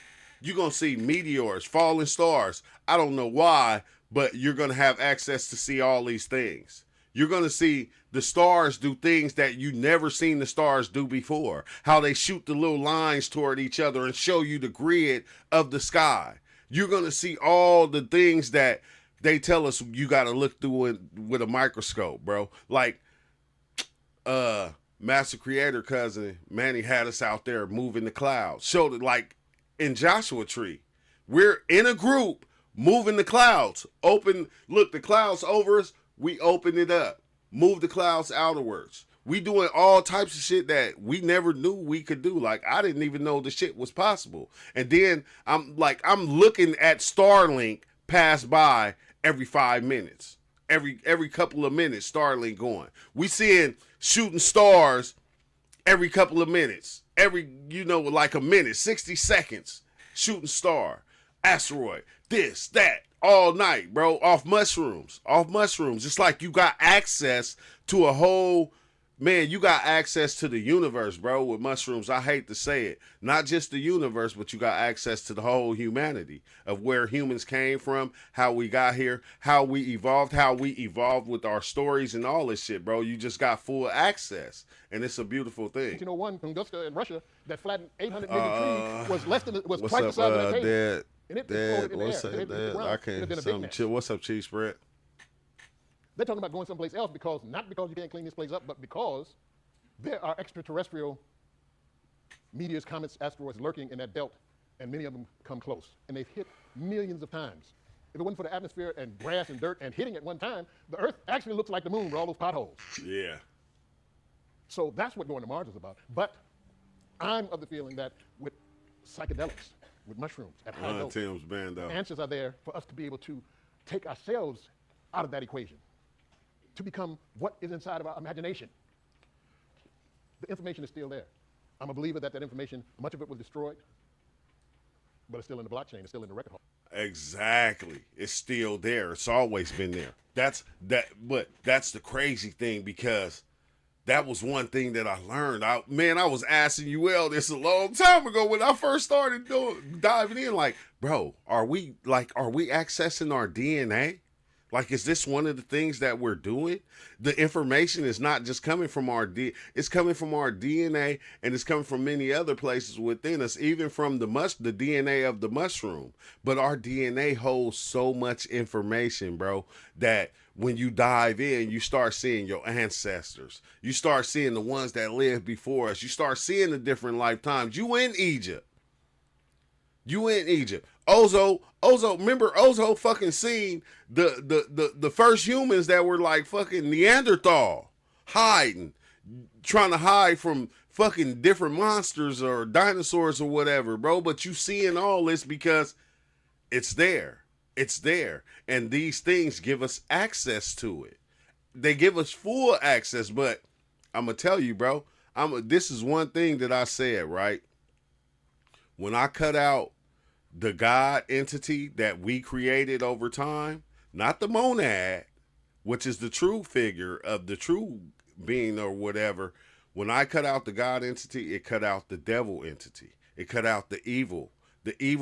You're going to see meteors, falling stars. I don't know why, but you're going to have access to see all these things. You're going to see the stars do things that you never seen the stars do before. How they shoot the little lines toward each other and show you the grid of the sky. You're going to see all the things that they tell us you got to look through it with a microscope, bro. Like, Master Creator cousin Manny had us out there moving the clouds. Showed it like in Joshua Tree. We're in a group moving the clouds. Look, the clouds over us. We open it up. Move the clouds outwards. We doing all types of shit that we never knew we could do. Like, I didn't even know the shit was possible. And then I'm looking at Starlink pass by every 5 minutes. Every couple of minutes, Starlink going. We seeing shooting stars every couple of minutes. Like a minute, 60 seconds, shooting star, asteroid, this, that, all night, bro, off mushrooms. It's like you got access to a whole, man, you got access to the universe, bro, with mushrooms. I hate to say it. Not just the universe, but you got access to the whole humanity of where humans came from, how we got here, how we evolved with our stories and all this shit, bro. You just got full access, and it's a beautiful thing. You know, one Tunguska in Russia that flattened 800 million trees was What's twice up, the size of that cave. Dad? And it Dad, exploded in the what's air. up, It hit the Dad? ground. I It had been a can't. big mess. What's up, cheese spread? They're talking about going someplace else not because you can't clean this place up, but because there are extraterrestrial meteors, comets, asteroids lurking in that belt, and many of them come close. And they've hit millions of times. If it wasn't for the atmosphere and grass and dirt and hitting at one time, the Earth actually looks like the moon with all those potholes. Yeah. So that's what going to Mars is about. But I'm of the feeling that with psychedelics, with mushrooms at high dose, Tim's band though. answers are there for us to be able to take ourselves out of that equation, to become what is inside of our imagination. The information is still there. I'm a believer that information, much of it was destroyed, but it's still in the blockchain, it's still in the record hall. Exactly. It's still there. It's always been there. But that's the crazy thing, because that was one thing that I learned. I was asking UL this a long time ago when I first started diving in. Like, bro, are we accessing our DNA? Like, is this one of the things that we're doing? The information is not just coming from it's coming from our DNA, and it's coming from many other places within us, even from the DNA of the mushroom. But our DNA holds so much information, bro, that when you dive in, you start seeing your ancestors. You start seeing the ones that lived before us. You start seeing the different lifetimes. You in Egypt. You in Egypt. Ozo, remember Ozo fucking seen the first humans that were like fucking Neanderthal, hiding, trying to hide from fucking different monsters or dinosaurs or whatever, bro. But you seeing all this because it's there. It's there. And these things give us access to it. They give us full access, but I'm going to tell you, bro, this is one thing that I said, right? When I cut out the God entity that we created over time, not the monad, which is the true figure of the true being or whatever. When I cut out the God entity, it cut out the devil entity. It cut out the evil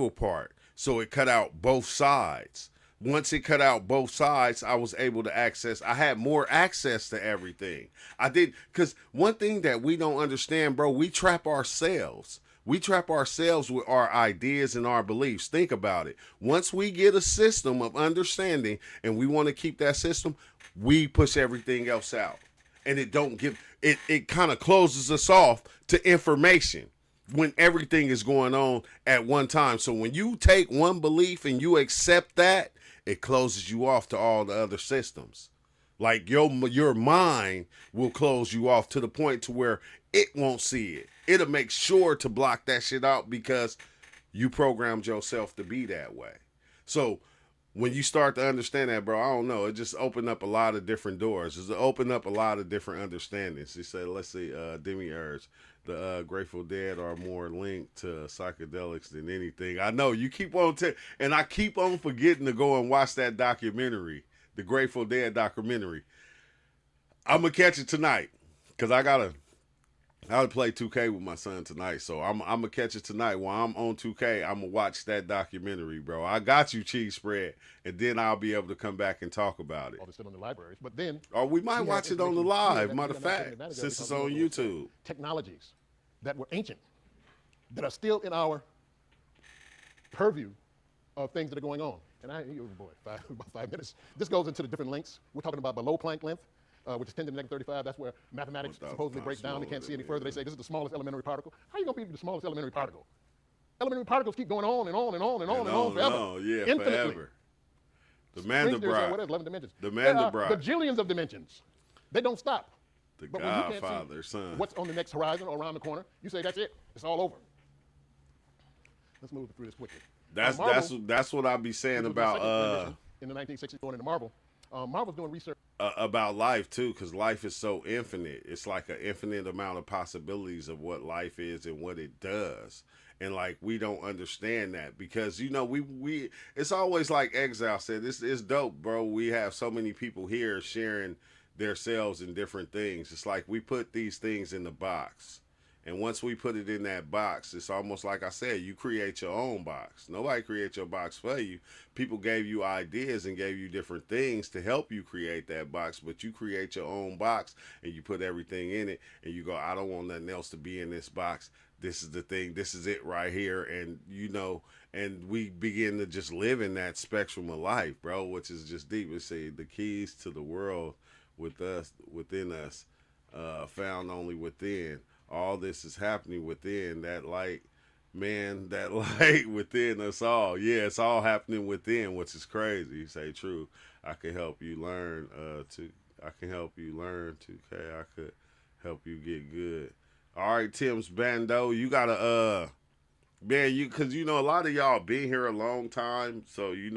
part. So it cut out both sides. Once it cut out both sides, I was able to I had more access to everything. I did, because one thing that we don't understand, bro, we trap ourselves. We trap ourselves with our ideas and our beliefs. Think about it. Once we get a system of understanding and we want to keep that system, we push everything else out. And it kind of closes us off to information when everything is going on at one time. So when you take one belief and you accept that, it closes you off to all the other systems. Like your mind will close you off to the point to where it won't see it. It'll make sure to block that shit out because you programmed yourself to be that way. So when you start to understand that, bro, I don't know, it just opened up a lot of different doors. It's opened up a lot of different understandings. He said, let's see, Demiurge, the Grateful Dead are more linked to psychedelics than anything. I know you keep on and I keep on forgetting to go and watch that documentary, the Grateful Dead documentary. I'm gonna catch it tonight because I gotta play 2K with my son tonight, so I'm gonna catch it tonight. While I'm on 2K, I'm gonna watch that documentary, bro. I got you, cheese spread, and then I'll be able to come back and talk about it. All this still in the libraries, but then, or we might watch it on the live. Matter of fact, since it's on YouTube. Technologies that were ancient, that are still in our purview of things that are going on. And about 5 minutes. This goes into the different lengths. We're talking about below Planck length, which is 10 to the negative 35. That's where mathematics supposedly breaks down. They can't see any further. They say this is the smallest elementary particle. How are you going to be the smallest elementary particle? Elementary particles keep going on and on and on and on and on forever. Oh, yeah, infinitely. forever. The Mandelbrot. What else? 11 dimensions. The Mandelbrot. Bajillions of dimensions. They don't stop. The but Godfather, son. What's on the next horizon or around the corner? You say that's it. It's all over. Let's move through this quickly. That's what I be saying about in the 1960s going into Marvel. Marvel's doing research about life too, because life is so infinite. It's like an infinite amount of possibilities of what life is and what it does. And like we don't understand that because we it's always like Exile said, it's dope, bro. We have so many people here sharing themselves in different things. It's like we put these things in the box. And once we put it in that box, it's almost like I said, you create your own box. Nobody creates your box for you. People gave you ideas and gave you different things to help you create that box, but you create your own box and you put everything in it and you go, I don't want nothing else to be in this box. This is the thing. This is it right here. And, and we begin to just live in that spectrum of life, bro, which is just deep. It's say the keys to the world within us, found only within. All this is happening within that light, man, that light within us all. Yeah, it's all happening within, which is crazy. You say true. I can help you learn I can help you learn 2K. I could help you get good. All right, Tim's Bando, you gotta man, cause a lot of y'all been here a long time, so you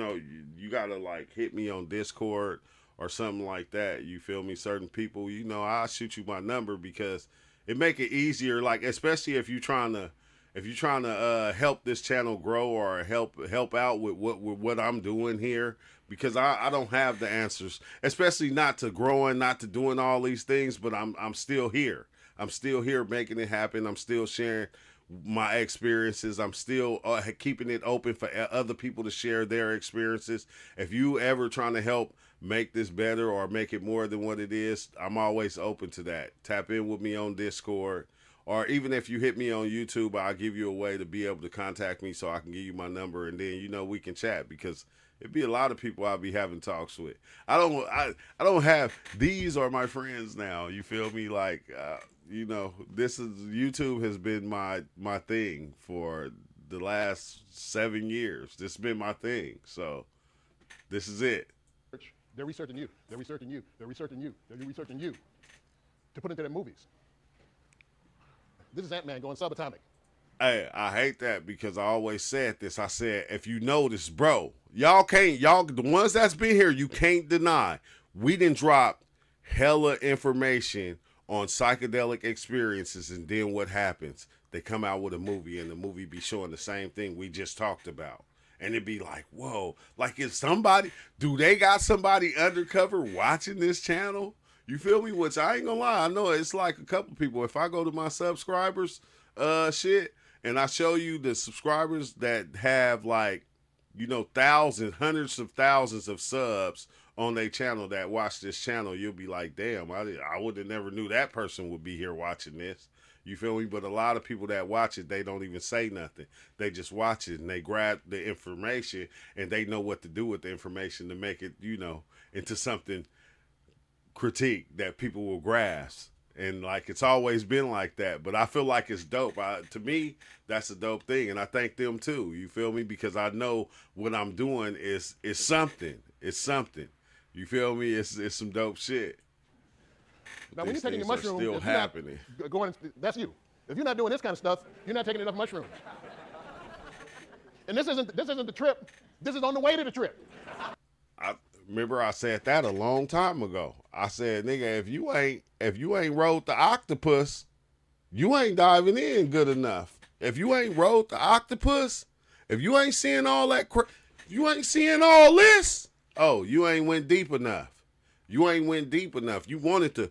gotta like hit me on Discord or something like that. You feel me? Certain people, I'll shoot you my number because it make it easier, like especially if you're trying to help this channel grow or help out with what I'm doing here, because I don't have the answers, especially not to growing, not to doing all these things, but I'm still here. I'm still here making it happen. I'm still sharing my experiences. I'm still keeping it open for other people to share their experiences. If you ever trying to help make this better or make it more than what it is, I'm always open to that. Tap in with me on Discord. Or even if you hit me on YouTube, I'll give you a way to be able to contact me so I can give you my number, and then we can chat, because it'd be a lot of people I'll be having talks with. I don't have, these are my friends now. You feel me? Like this is, YouTube has been my thing for the last 7 years. This has been my thing. So this is it. They're researching you. They're researching you. They're researching you. They're researching you to put into their movies. This is Ant-Man going subatomic. Hey, I hate that, because I always said this. I said, if you notice, bro, the ones that's been here, you can't deny. We didn't drop hella information on psychedelic experiences, and then what happens? They come out with a movie, and the movie be showing the same thing we just talked about. And it'd be like, whoa, like, do they got somebody undercover watching this channel? You feel me? Which I ain't gonna lie, I know it's like a couple people. If I go to my subscribers shit and I show you the subscribers that have, like, thousands, hundreds of thousands of subs on their channel that watch this channel, you'll be like, damn, I would have never knew that person would be here watching this. You feel me? But a lot of people that watch it, they don't even say nothing. They just watch it and they grab the information, and they know what to do with the information to make it, into something critique that people will grasp. And like, it's always been like that, but I feel like it's dope. To me, that's a dope thing, and I thank them too. You feel me? Because I know what I'm doing is something. It's something. You feel me? It's some dope shit. Now, when you're taking your mushrooms, still happening. That's you. If you're not doing this kind of stuff, you're not taking enough mushrooms. And this isn't the trip. This is on the way to the trip. Remember, I said that a long time ago. I said, nigga, if you ain't rode the octopus, you ain't diving in good enough. If you ain't rode the octopus, if you ain't seeing all that you ain't seeing all this, oh, you ain't went deep enough. You ain't went deep enough. You wanted to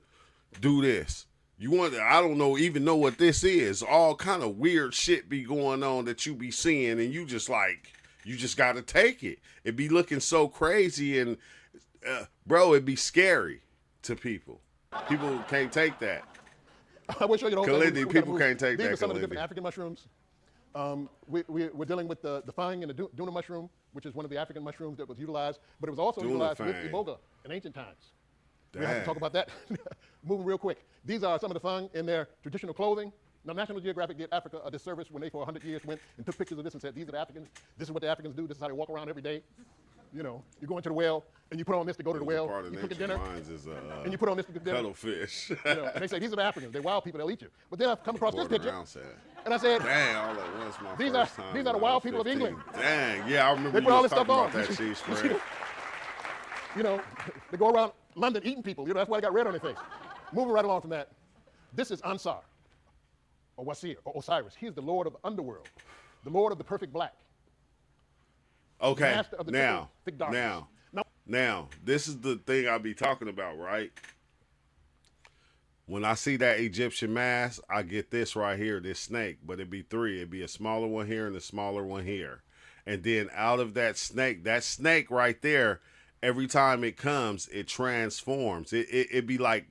do this. I don't even know what this is. All kind of weird shit be going on that you be seeing, and you just got to take it. It be looking so crazy, and bro, it be scary to people. People can't take that. I will show you the whole thing. Kilindi, people can't take that. These are some of the different African mushrooms. We're dealing with the fang and the Duna mushroom, which is one of the African mushrooms that was utilized, but it was also utilized with iboga in ancient times. We have to talk about that. Moving real quick. These are some of the fang in their traditional clothing. Now, National Geographic did Africa a disservice when they, for 100 years, went and took pictures of this and said, these are the Africans. This is what the Africans do. This is how they walk around every day. You go into the well, and you put on this to go to the well. You cook at dinner, and you put on this to get dinner. Cuttlefish. And they say, these are the Africans. They're wild people. They'll eat you. But then I've come across this picture, and I said, dang, all at once, my these first time are the wild people of England. Dang, yeah, I remember they put all this stuff on. That cheese spread. They go around London eating people. That's why they got red on their face. Moving right along from that, this is Ansar, or Wasir, or Osiris. He is the Lord of the underworld, the Lord of the perfect black. Okay, Master of the thick darkness. Now, this is the thing I be talking about, right? When I see that Egyptian mask, I get this right here, this snake, but it'd be three. It'd be a smaller one here and a smaller one here. And then out of that snake right there, every time it comes, it transforms. It'd be like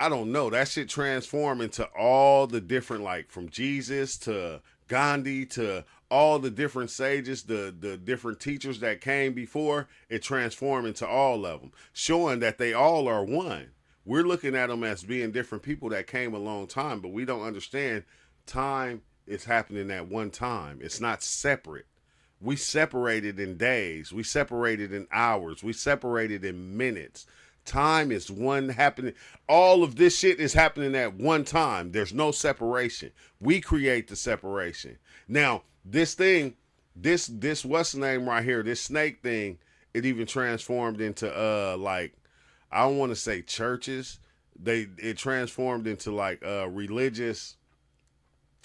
I don't know, that shit transform into all the different, like from Jesus to Gandhi to all the different sages, the different teachers that came before, it transformed into all of them, showing that they all are one. We're looking at them as being different people that came a long time, but we don't understand time is happening at one time. It's not separate. We separated in days. We separated in hours. We separated in minutes. Time is one happening. All of this shit is happening at one time. There's no separation. We create the separation. Now, this thing, this what's the name right here, this snake thing, it even transformed into like, I don't want to say churches. It transformed into like religious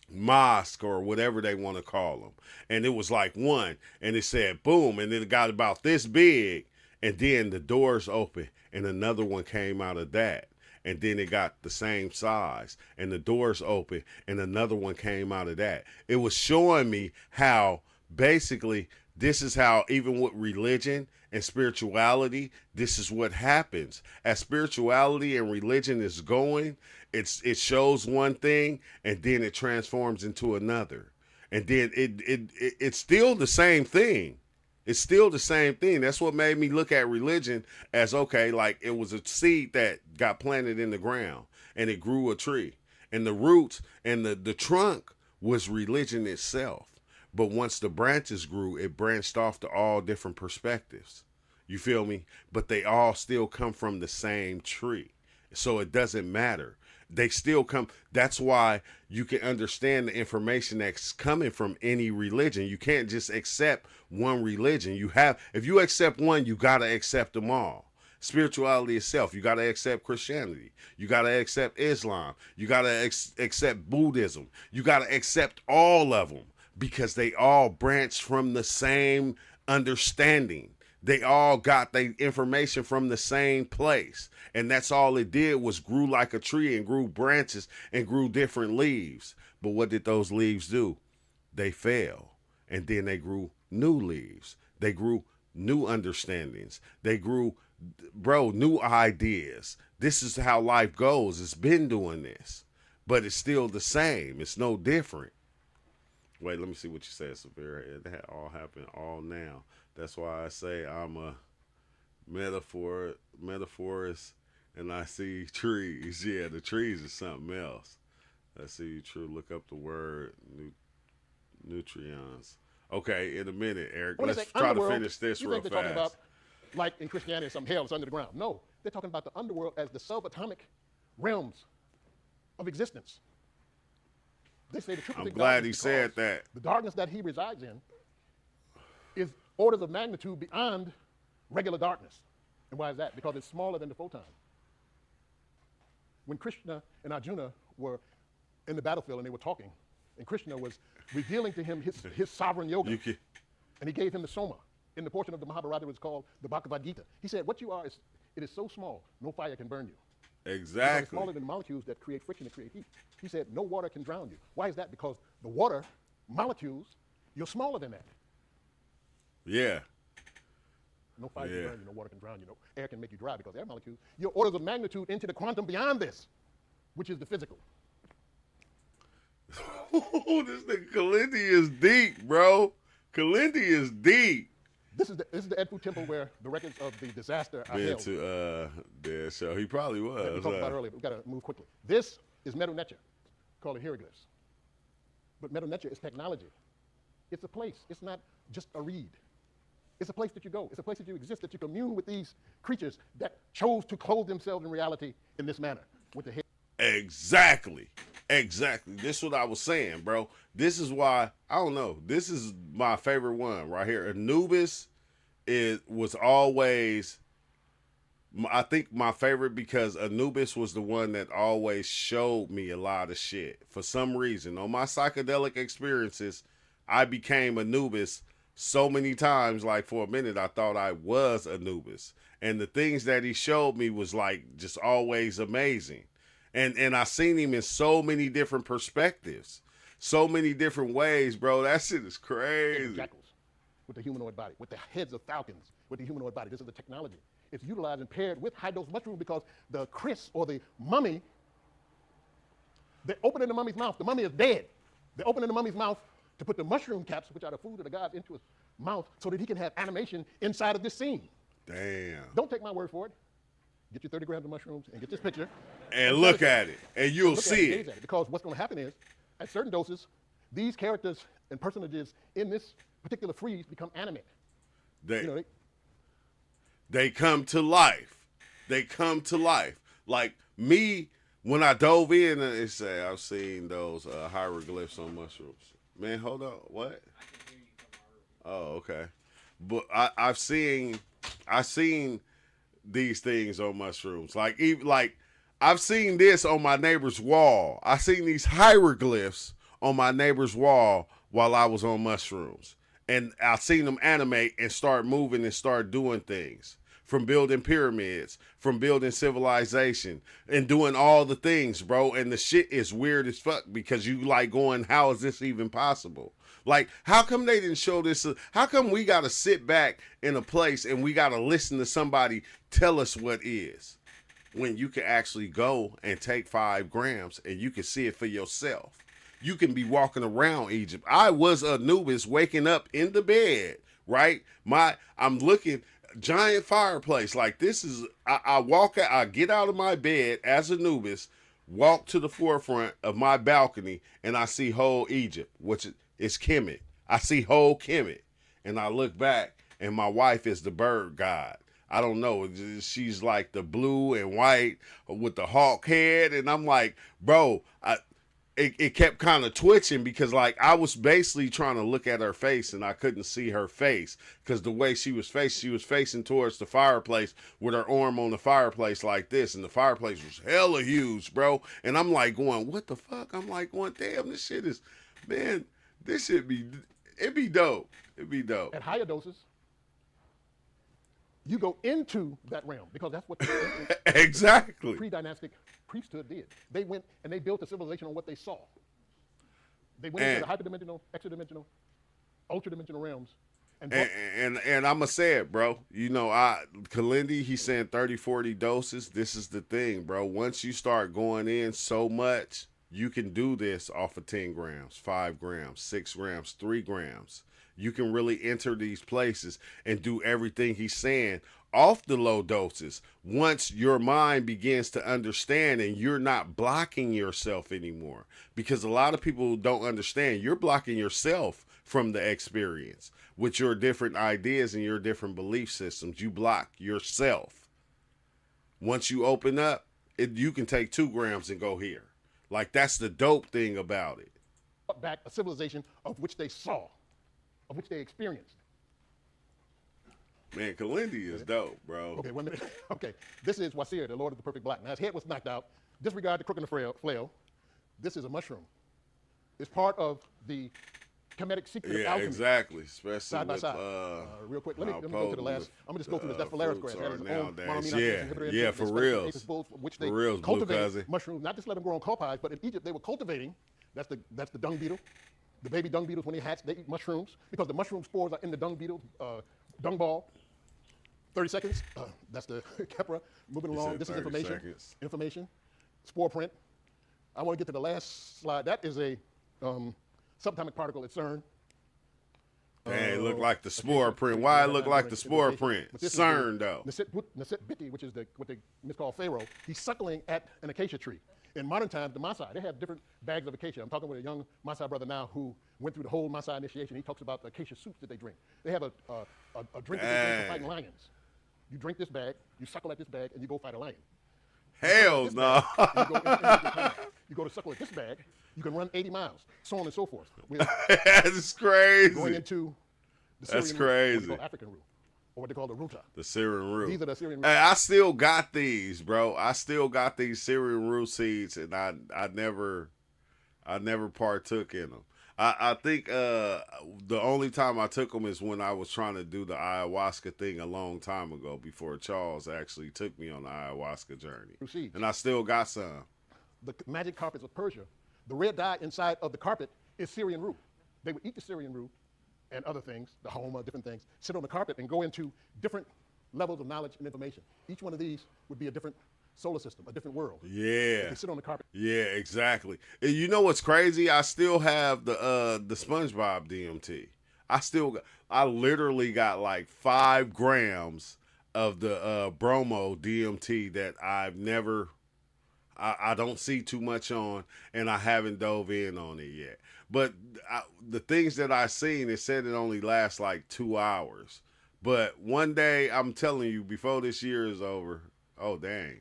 mosque or whatever they want to call them. And it was like one, and it said boom, and then it got about this big, and then the doors open and another one came out of that, and then it got the same size and the doors open and another one came out of that. It was showing me how basically This is how, even with religion and spirituality, this is what happens. As spirituality and religion is going, it shows one thing and then it transforms into another. And then it's still the same thing. It's still the same thing. That's what made me look at religion as, okay, like it was a seed that got planted in the ground and it grew a tree. And the roots and the trunk was religion itself. But once the branches grew, it branched off to all different perspectives. You feel me? But they all still come from the same tree. So it doesn't matter. They still come. That's why you can understand the information that's coming from any religion. You can't just accept one religion. If you accept one, you got to accept them all. Spirituality itself, you got to accept Christianity. You got to accept Islam. You got to accept Buddhism. You got to accept all of them because they all branch from the same understanding. They all got the information from the same place. And that's all it did was grew like a tree and grew branches and grew different leaves. But what did those leaves do? They fell. And then they grew new leaves. They grew new understandings. They grew, new ideas. This is how life goes. It's been doing this. But it's still the same. It's no different. Wait, let me see what you said, Severe. That all happened all now. That's why I say I'm a metaphorist, and I see trees. Yeah, the trees is something else. Let's see, true. Look up the word nutrients. Okay, in a minute, Eric. When Let's try to finish this you real think they're talking about, fast. like in Christianity, some hell is under the ground. No, they're talking about the underworld as the subatomic realms of existence. They say the triple I'm thick glad darkness he said because that. the darkness that he resides in is orders of magnitude beyond regular darkness. And why is that? Because it's smaller than the photon. When Krishna and Arjuna were in the battlefield and they were talking, and Krishna was revealing to him his sovereign yoga, and he gave him the Soma. In the portion of the Mahabharata, it was called the Bhagavad Gita. He said, what you are, it is so small, no fire can burn you. Because it's Exactly. smaller than the molecules that create friction to create heat. He said, no water can drown you. Why is that? Because the water molecules, you're smaller than that. Yeah. No fire can burn you, no water can drown you, no air can make you dry because air molecules, you're orders of magnitude into the quantum beyond this, which is the physical. This nigga Kilindi is deep, bro. Kilindi is deep. This is the Edfu temple where the records of the disaster are Been held. to their show. He probably We was. talked about earlier, but we've got to move quickly. This is Medu Neter, called the hieroglyphs. But Medu Neter is technology. It's a place. It's not just a reed. It's a place that you go. It's a place that you exist, that you commune with these creatures that chose to clothe themselves in reality in this manner, with the head. Exactly. This is what I was saying, bro. This is why, I don't know. This is my favorite one right here. Anubis was always, I think, my favorite because Anubis was the one that always showed me a lot of shit. For some reason, on my psychedelic experiences, I became Anubis so many times. Like for a minute, I thought I was Anubis. And the things that he showed me was like just always amazing. And I seen him in so many different perspectives, so many different ways, bro. That shit is crazy. Jackals with the humanoid body, with the heads of falcons with the humanoid body. This is the technology. It's utilized and paired with high-dose mushroom because the kris, or the mummy, they open in the mummy's mouth. The mummy is dead. They open in the mummy's mouth to put the mushroom caps, which are the food of the gods, into his mouth so that he can have animation inside of this scene. Damn. Don't take my word for it. Get your 30 grams of mushrooms and get this picture. And look at it, and you'll see Gaze at it. Because what's going to happen is, at certain doses, these characters and personages in this particular freeze become animate. They come to life. They come to life. Like me, when I dove in, and it said, I've seen those hieroglyphs on mushrooms. Man, hold on. What? Oh, okay. But I've seen these things on mushrooms. Like I've seen this on my neighbor's wall. I seen these hieroglyphs on my neighbor's wall while I was on mushrooms. And I seen them animate and start moving and start doing things. From building pyramids, from building civilization, and doing all the things, bro. And the shit is weird as fuck because you like going, how is this even possible? Like, how come they didn't show this? How come we got to sit back in a place and we got to listen to somebody tell us what is, when you can actually go and take 5 grams and you can see it for yourself? You can be walking around Egypt. I was Anubis waking up in the bed, right? I'm looking, giant fireplace. Like, this is, I get out of my bed as Anubis, walk to the forefront of my balcony, and I see whole Egypt, which is Kemet. I see whole Kemet. And I look back, and my wife is the bird god. I don't know. She's like the blue and white with the hawk head. And I'm like, bro, it kept kind of twitching because, like, I was basically trying to look at her face and I couldn't see her face because the way she was facing towards the fireplace with her arm on the fireplace like this, and the fireplace was hella huge, bro. And I'm like going, what the fuck? I'm like going, damn, this shit is, man, this shit it'd be dope. It'd be dope. At higher doses, you go into that realm because that's what Exactly. pre-dynastic priesthood did. They went and they built a civilization on what they saw. They went into the hyperdimensional, extradimensional, ultradimensional realms. And I'm gonna say it, bro. You know, Kilindi, he's saying 30, 40 doses. This is the thing, bro. Once you start going in so much, you can do this off of 10 grams, 5 grams, 6 grams, 3 grams. You can really enter these places and do everything he's saying off the low doses once your mind begins to understand and you're not blocking yourself anymore. Because a lot of people don't understand, you're blocking yourself from the experience with your different ideas and your different belief systems. You block yourself. Once you open up, you can take 2 grams and go here. Like, that's the dope thing about it. back a civilization of which they saw, of which they experienced. Man, Kilindi is dope, bro. Okay, 1 minute. Okay, this is Wasir, the Lord of the Perfect Black. Now, his head was knocked out. Disregard the crook and the flail. This is a mushroom. It's part of the Kemetic secret of alchemy. Yeah, exactly. Especially side by with, side. Real quick, let me go to the last. I'm going to just go through this. That's Polaris grass. That is nowadays. inhibitor Yeah, for real. Which they For real, cultivate mushrooms, not just let them grow on cow pies, but in Egypt they were cultivating. That's the dung beetle. The baby dung beetles, when they hatch, they eat mushrooms because the mushroom spores are in the dung beetle, dung ball. 30 seconds. That's the Kepra. Moving along. This is information. Seconds. Information. Spore print. I want to get to the last slide. That is a subatomic particle at CERN. Man, it looked like the spore print. Why it look like the spore print? CERN, though. Nasset Biti, which is what they miscall Pharaoh, he's suckling at an acacia tree. In modern times, the Maasai, they have different bags of acacia. I'm talking with a young Maasai brother now who went through the whole Maasai initiation. He talks about the acacia soups that they drink. They have a drink that they drink for fighting lions. You drink this bag, you suckle at this bag, and you go fight a lion. Hell no. You go to suckle at this bag, you can run 80 miles, so on and so forth. That's crazy. Going into the That's Syrian crazy. root, what they call African root, or what they call the ruta. The Syrian root. These are the Syrian root. Hey, I still got these, bro. I still got these Syrian root seeds, and I never partook in them. I think the only time I took them is when I was trying to do the ayahuasca thing a long time ago, before Charles actually took me on the ayahuasca journey. And I still got some. The magic carpets of Persia, the red dye inside of the carpet is Syrian root. They would eat the Syrian root and other things, the homa, different things, sit on the carpet and go into different levels of knowledge and information. Each one of these would be a different solar system, a different world. Yeah. They sit on the carpet. Yeah, exactly. And you know what's crazy? I still have the SpongeBob DMT. I literally got like 5 grams of the bromo DMT that I don't see too much on, and I haven't dove in on it yet. But the things that I seen, it said it only lasts like 2 hours. But one day, I'm telling you, before this year is over, oh dang,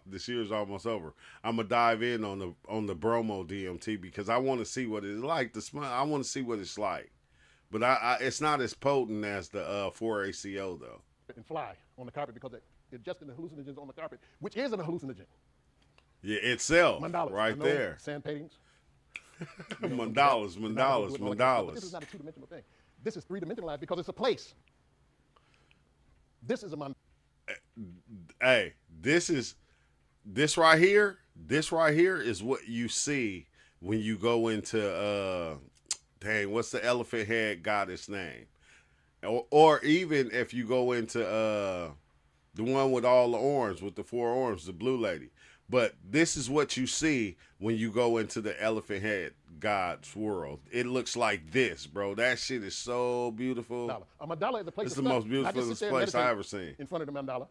this year's almost over, I'm gonna dive in on the bromo DMT because I want to see what it's like. I want to see what it's like. But it's not as potent as the 4-ACO though. And fly on the carpet because they're ingesting the hallucinogens on the carpet, which is an hallucinogen. Yeah, itself, Mandalas, right there. Sand paintings. Mandalas. But this is not a two-dimensional thing. This is three-dimensionalized because it's a place. This is a mandala. Hey, this right here is what you see when you go into dang, what's the elephant head goddess name? Or even if you go into the one with all the orange, with the 4 arms, the blue lady. But this is what you see when you go into the elephant head god's world. It looks like this, bro. That shit is so beautiful. A mandala is the place It's to the study. most Not just beautiful sit there and place I meditate ever seen. in front of the mandala,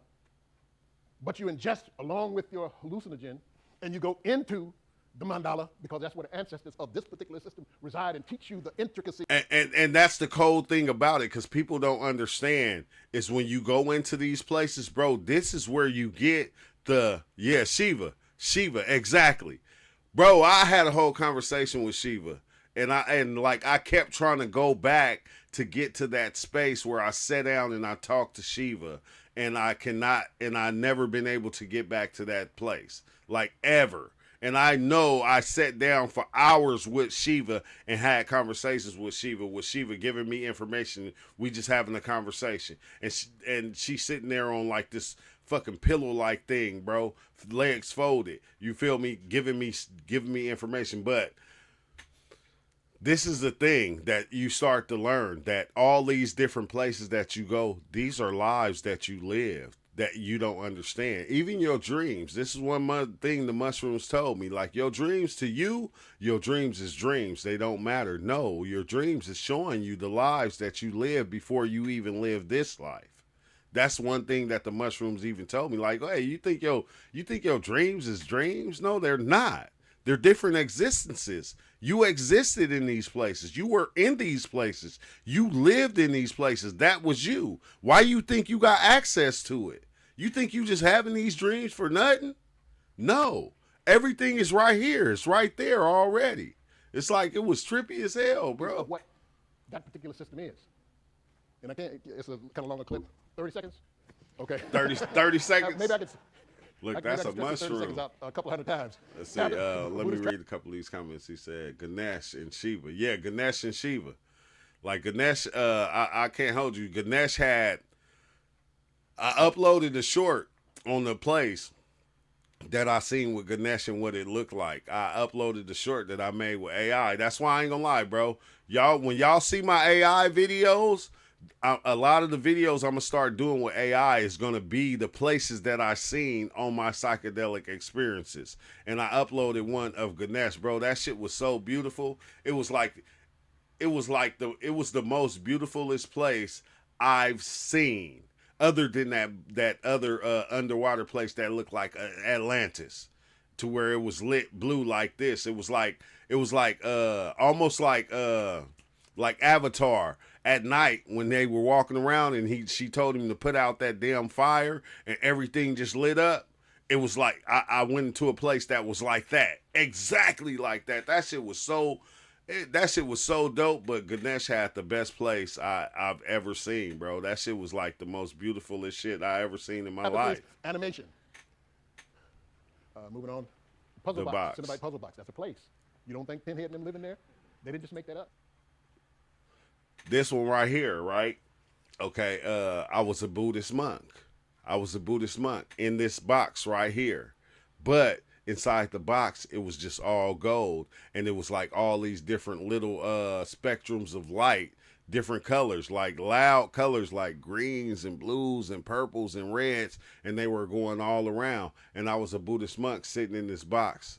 but you ingest along with your hallucinogen, and you go into the mandala, because that's where the ancestors of this particular system reside and teach you the intricacy. And that's the cold thing about it, because people don't understand, is when you go into these places, bro, this is where you get the, Shiva, exactly. Bro, I had a whole conversation with Shiva, and I kept trying to go back to get to that space where I sat down and I talked to Shiva, and I never been able to get back to that place, like, ever. And I know I sat down for hours with Shiva and had conversations with Shiva giving me information. We just having a conversation. And she's sitting there on like this fucking pillow-like thing, bro. Legs folded. You feel me? Giving me information. But this is the thing that you start to learn, that all these different places that you go, these are lives that you live that you don't understand. Even your dreams. This is one thing the mushrooms told me. Like, your dreams to you, your dreams is dreams. They don't matter. No, your dreams is showing you the lives that you live before you even live this life. That's one thing that the mushrooms even told me. Like, hey, you think your dreams is dreams? No, they're not. They're different existences. You existed in these places. You were in these places. You lived in these places. That was you. Why you think you got access to it? You think you just having these dreams for nothing? No. Everything is right here. It's right there already. It's like, it was trippy as hell, bro. Of what that particular system is. And I can't, it's a kind of longer clip. 30 seconds? Okay. 30 seconds? Maybe I could. Look, that's a mushroom. Out a couple hundred times. Let's see. Let me read a couple of these comments. He said Ganesh and Shiva. Yeah, Ganesh and Shiva. Like Ganesh, I can't hold you. Ganesh I uploaded a short on the place that I seen with Ganesh and what it looked like. I uploaded the short that I made with AI. That's why I ain't gonna lie, bro. Y'all, when y'all see my AI videos, a lot of the videos I'm gonna start doing with AI is gonna be the places that I seen on my psychedelic experiences. And I uploaded one of Ganesh, bro. That shit was so beautiful. It was the most beautifulest place I've seen, other than that other underwater place that looked like Atlantis, to where it was lit blue like this. It was like almost like Avatar at night when they were walking around, and she told him to put out that damn fire and everything just lit up. It was like I went into a place that was like that, exactly like that. That shit was so dope. But Ganesh had the best place I've ever seen, bro. That shit was like the most beautifulest shit I ever seen in my life. Animation. Moving on. Puzzle box. Cinnabite puzzle box. That's a place. You don't think Pinhead and them live in there? They didn't just make that up. This one right here, right? Okay, I was a Buddhist monk. In this box right here. But inside the box, it was just all gold. And it was like all these different little spectrums of light, different colors, like loud colors like greens and blues and purples and reds. And they were going all around. And I was a Buddhist monk sitting in this box.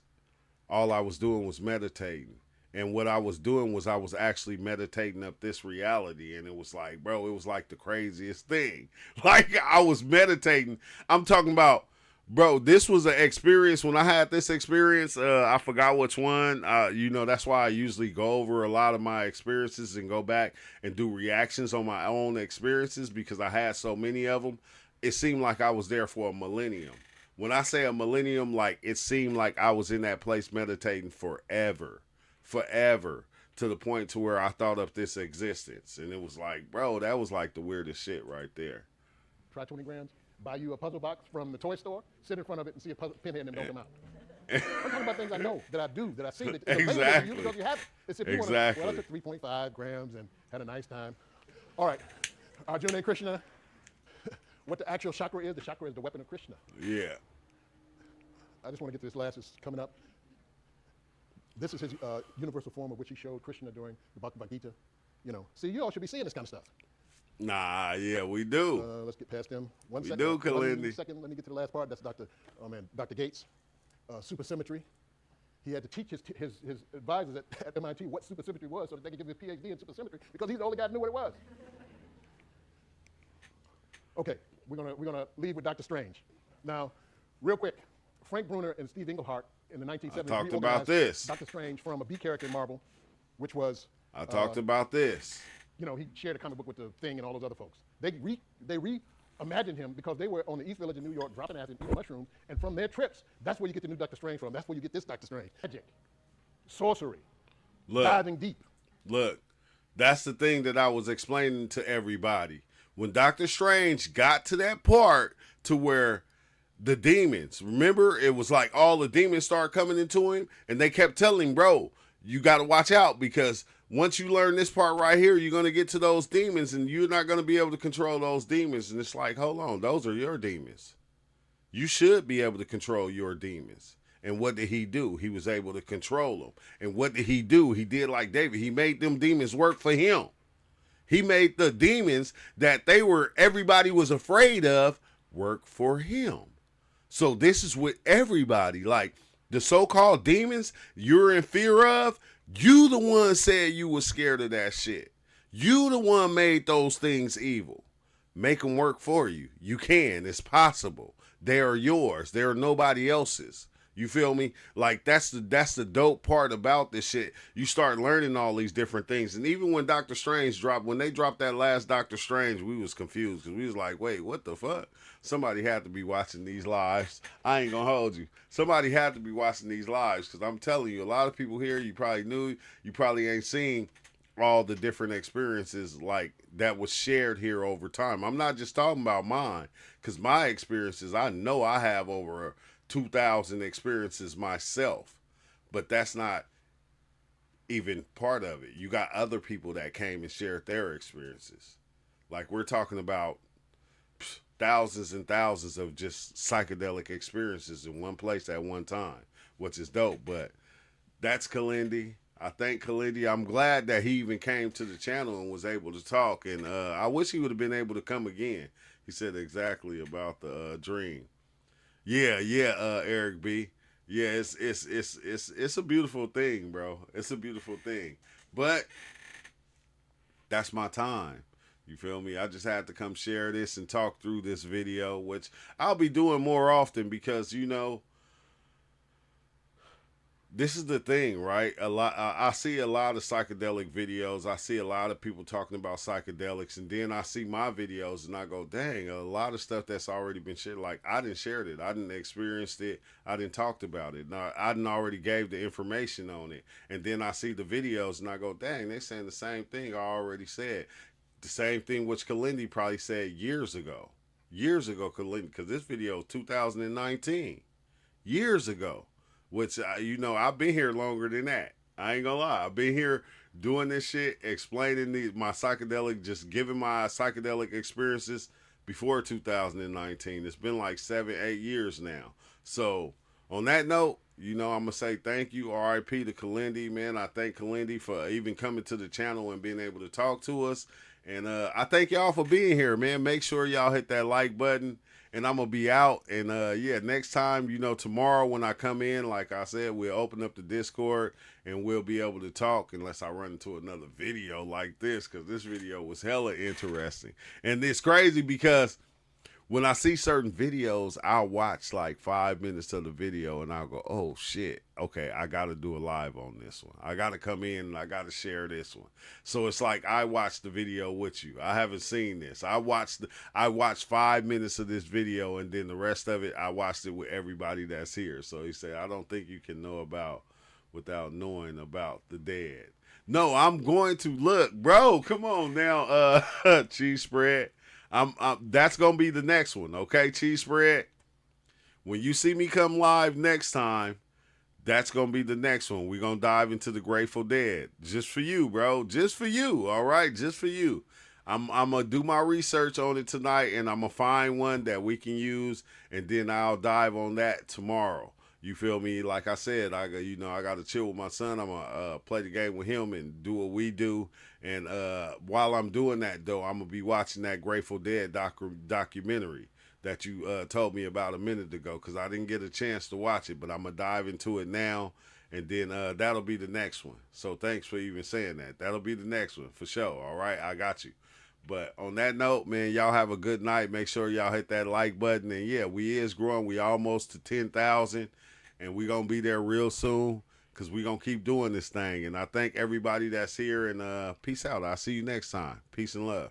All I was doing was meditating. And what I was doing was I was actually meditating up this reality. And it was like, bro, it was like the craziest thing. Like, I was meditating. I'm talking about, bro, this was an experience. When I had this experience, I forgot which one. That's why I usually go over a lot of my experiences and go back and do reactions on my own experiences, because I had so many of them. It seemed like I was there for a millennium. When I say a millennium, like, it seemed like I was in that place meditating forever, to the point to where I thought of this existence. And it was like, bro, that was like the weirdest shit right there. Try 20 grams, buy you a puzzle box from the toy store, sit in front of it and see a Pinhead and don't come out. I'm talking about things I know, that I do, that I see. That Exactly. You because you have it. It's if you Exactly. Well, I took 3.5 grams and had a nice time. All right, Arjuna Krishna, what the actual chakra is, the chakra is the weapon of Krishna. Yeah. I just want to get to this last, it's coming up. This is his universal form of which he showed Krishna during the Bhagavad Gita. You know, see, you all should be seeing this kind of stuff. Nah, yeah, we do. Let's get past him. One We second. do, Kilindi. 1 second. Let me get to the last part. That's Dr. Gates. Supersymmetry. He had to teach his advisors at MIT what supersymmetry was so that they could give him a PhD in supersymmetry because he's the only guy who knew what it was. Okay, we're gonna leave with Dr. Strange. Now, real quick, Frank Bruner and Steve Englehart in the 1970s I talked about reorganized this. Dr. Strange from a B character in Marvel, which was I talked about this. you know, he shared a comic book with the Thing and all those other folks. They reimagined him because they were on the East Village in New York dropping acid and eating mushrooms, and from their trips, that's where you get the new Doctor Strange from. That's where you get this Doctor Strange. Magic, sorcery, diving deep. Look, that's the thing that I was explaining to everybody. When Doctor Strange got to that part to where the demons, remember, it was like all the demons started coming into him, and they kept telling him, bro, you got to watch out because once you learn this part right here, you're going to get to those demons and you're not going to be able to control those demons. And it's like, hold on, those are your demons. You should be able to control your demons. And what did he do? He was able to control them. And what did he do? He did like David. He made them demons work for him. He made the demons that everybody was afraid of work for him. So this is with everybody. Like the so-called demons you're in fear of, you the one said you was scared of that shit. You the one made those things evil. Make them work for you. You can. It's possible. They are yours. They are nobody else's. You feel me? Like that's the dope part about this shit. You start learning all these different things. And even when Doctor Strange when they dropped that last Doctor Strange, we was confused because we was like, wait, what the fuck? Somebody had to be watching these lives. I ain't gonna hold you. Somebody had to be watching these lives because I'm telling you, a lot of people here, you probably ain't seen all the different experiences like that was shared here over time. I'm not just talking about mine because my experiences, I know I have over 2,000 experiences myself, but that's not even part of it. You got other people that came and shared their experiences. Like we're talking about thousands and thousands of just psychedelic experiences in one place at one time, which is dope. But that's Kilindi. I thank Kilindi. I'm glad that he even came to the channel and was able to talk. And I wish he would have been able to come again. He said exactly about the dream. Yeah, Eric B. Yeah, it's a beautiful thing, bro. It's a beautiful thing. But that's my time. You feel me? I just had to come share this and talk through this video, which I'll be doing more often because, you know, this is the thing, right? I see a lot of psychedelic videos. I see a lot of people talking about psychedelics, and then I see my videos and I go, dang, a lot of stuff that's already been shared. Like I didn't share it. I didn't experience it. I didn't talked about it. Now, I didn't already gave the information on it. And then I see the videos and I go, dang, they're saying the same thing I already said. The same thing which Kilindi probably said years ago. Years ago, Kilindi, because this video is 2019. Years ago. Which, you know, I've been here longer than that. I ain't gonna lie. I've been here doing this shit, explaining my psychedelic, just giving my psychedelic experiences before 2019. It's been like 7-8 years now. So, on that note, you know, I'm gonna say thank you, RIP to Kilindi, man. I thank Kilindi for even coming to the channel and being able to talk to us. And I thank y'all for being here, man. Make sure y'all hit that like button. And I'm going to be out. And, yeah, next time, you know, tomorrow when I come in, like I said, we'll open up the Discord and we'll be able to talk unless I run into another video like this because this video was hella interesting. And it's crazy because when I see certain videos, I'll watch like 5 minutes of the video and I'll go, oh, shit. Okay, I got to do a live on this one. I got to come in and I got to share this one. So it's like I watched the video with you. I haven't seen this. I watched 5 minutes of this video and then the rest of it, I watched it with everybody that's here. So he said, I don't think you can know about without knowing about the dead. No, I'm going to look, bro. Come on now, cheese spread. That's gonna be the next one, okay, cheese spread. When you see me come live next time, that's gonna be the next one. We're gonna dive into the Grateful Dead, just for you, bro, just for you. All right, just for you. I'm gonna do my research on it tonight, and I'm gonna find one that we can use, and then I'll dive on that tomorrow. You feel me? Like I said, I got to chill with my son. I'm gonna play the game with him and do what we do. And while I'm doing that, though, I'm gonna be watching that Grateful Dead documentary that you told me about a minute ago, because I didn't get a chance to watch it, but I'm gonna dive into it now, and then that'll be the next one. So thanks for even saying that. That'll be the next one for sure. All right, I got you. But on that note, man, y'all have a good night. Make sure y'all hit that like button. And yeah, we is growing. We almost to 10,000. And we going to be there real soon, because we going to keep doing this thing. And I thank everybody that's here. And peace out. I'll see you next time. Peace and love.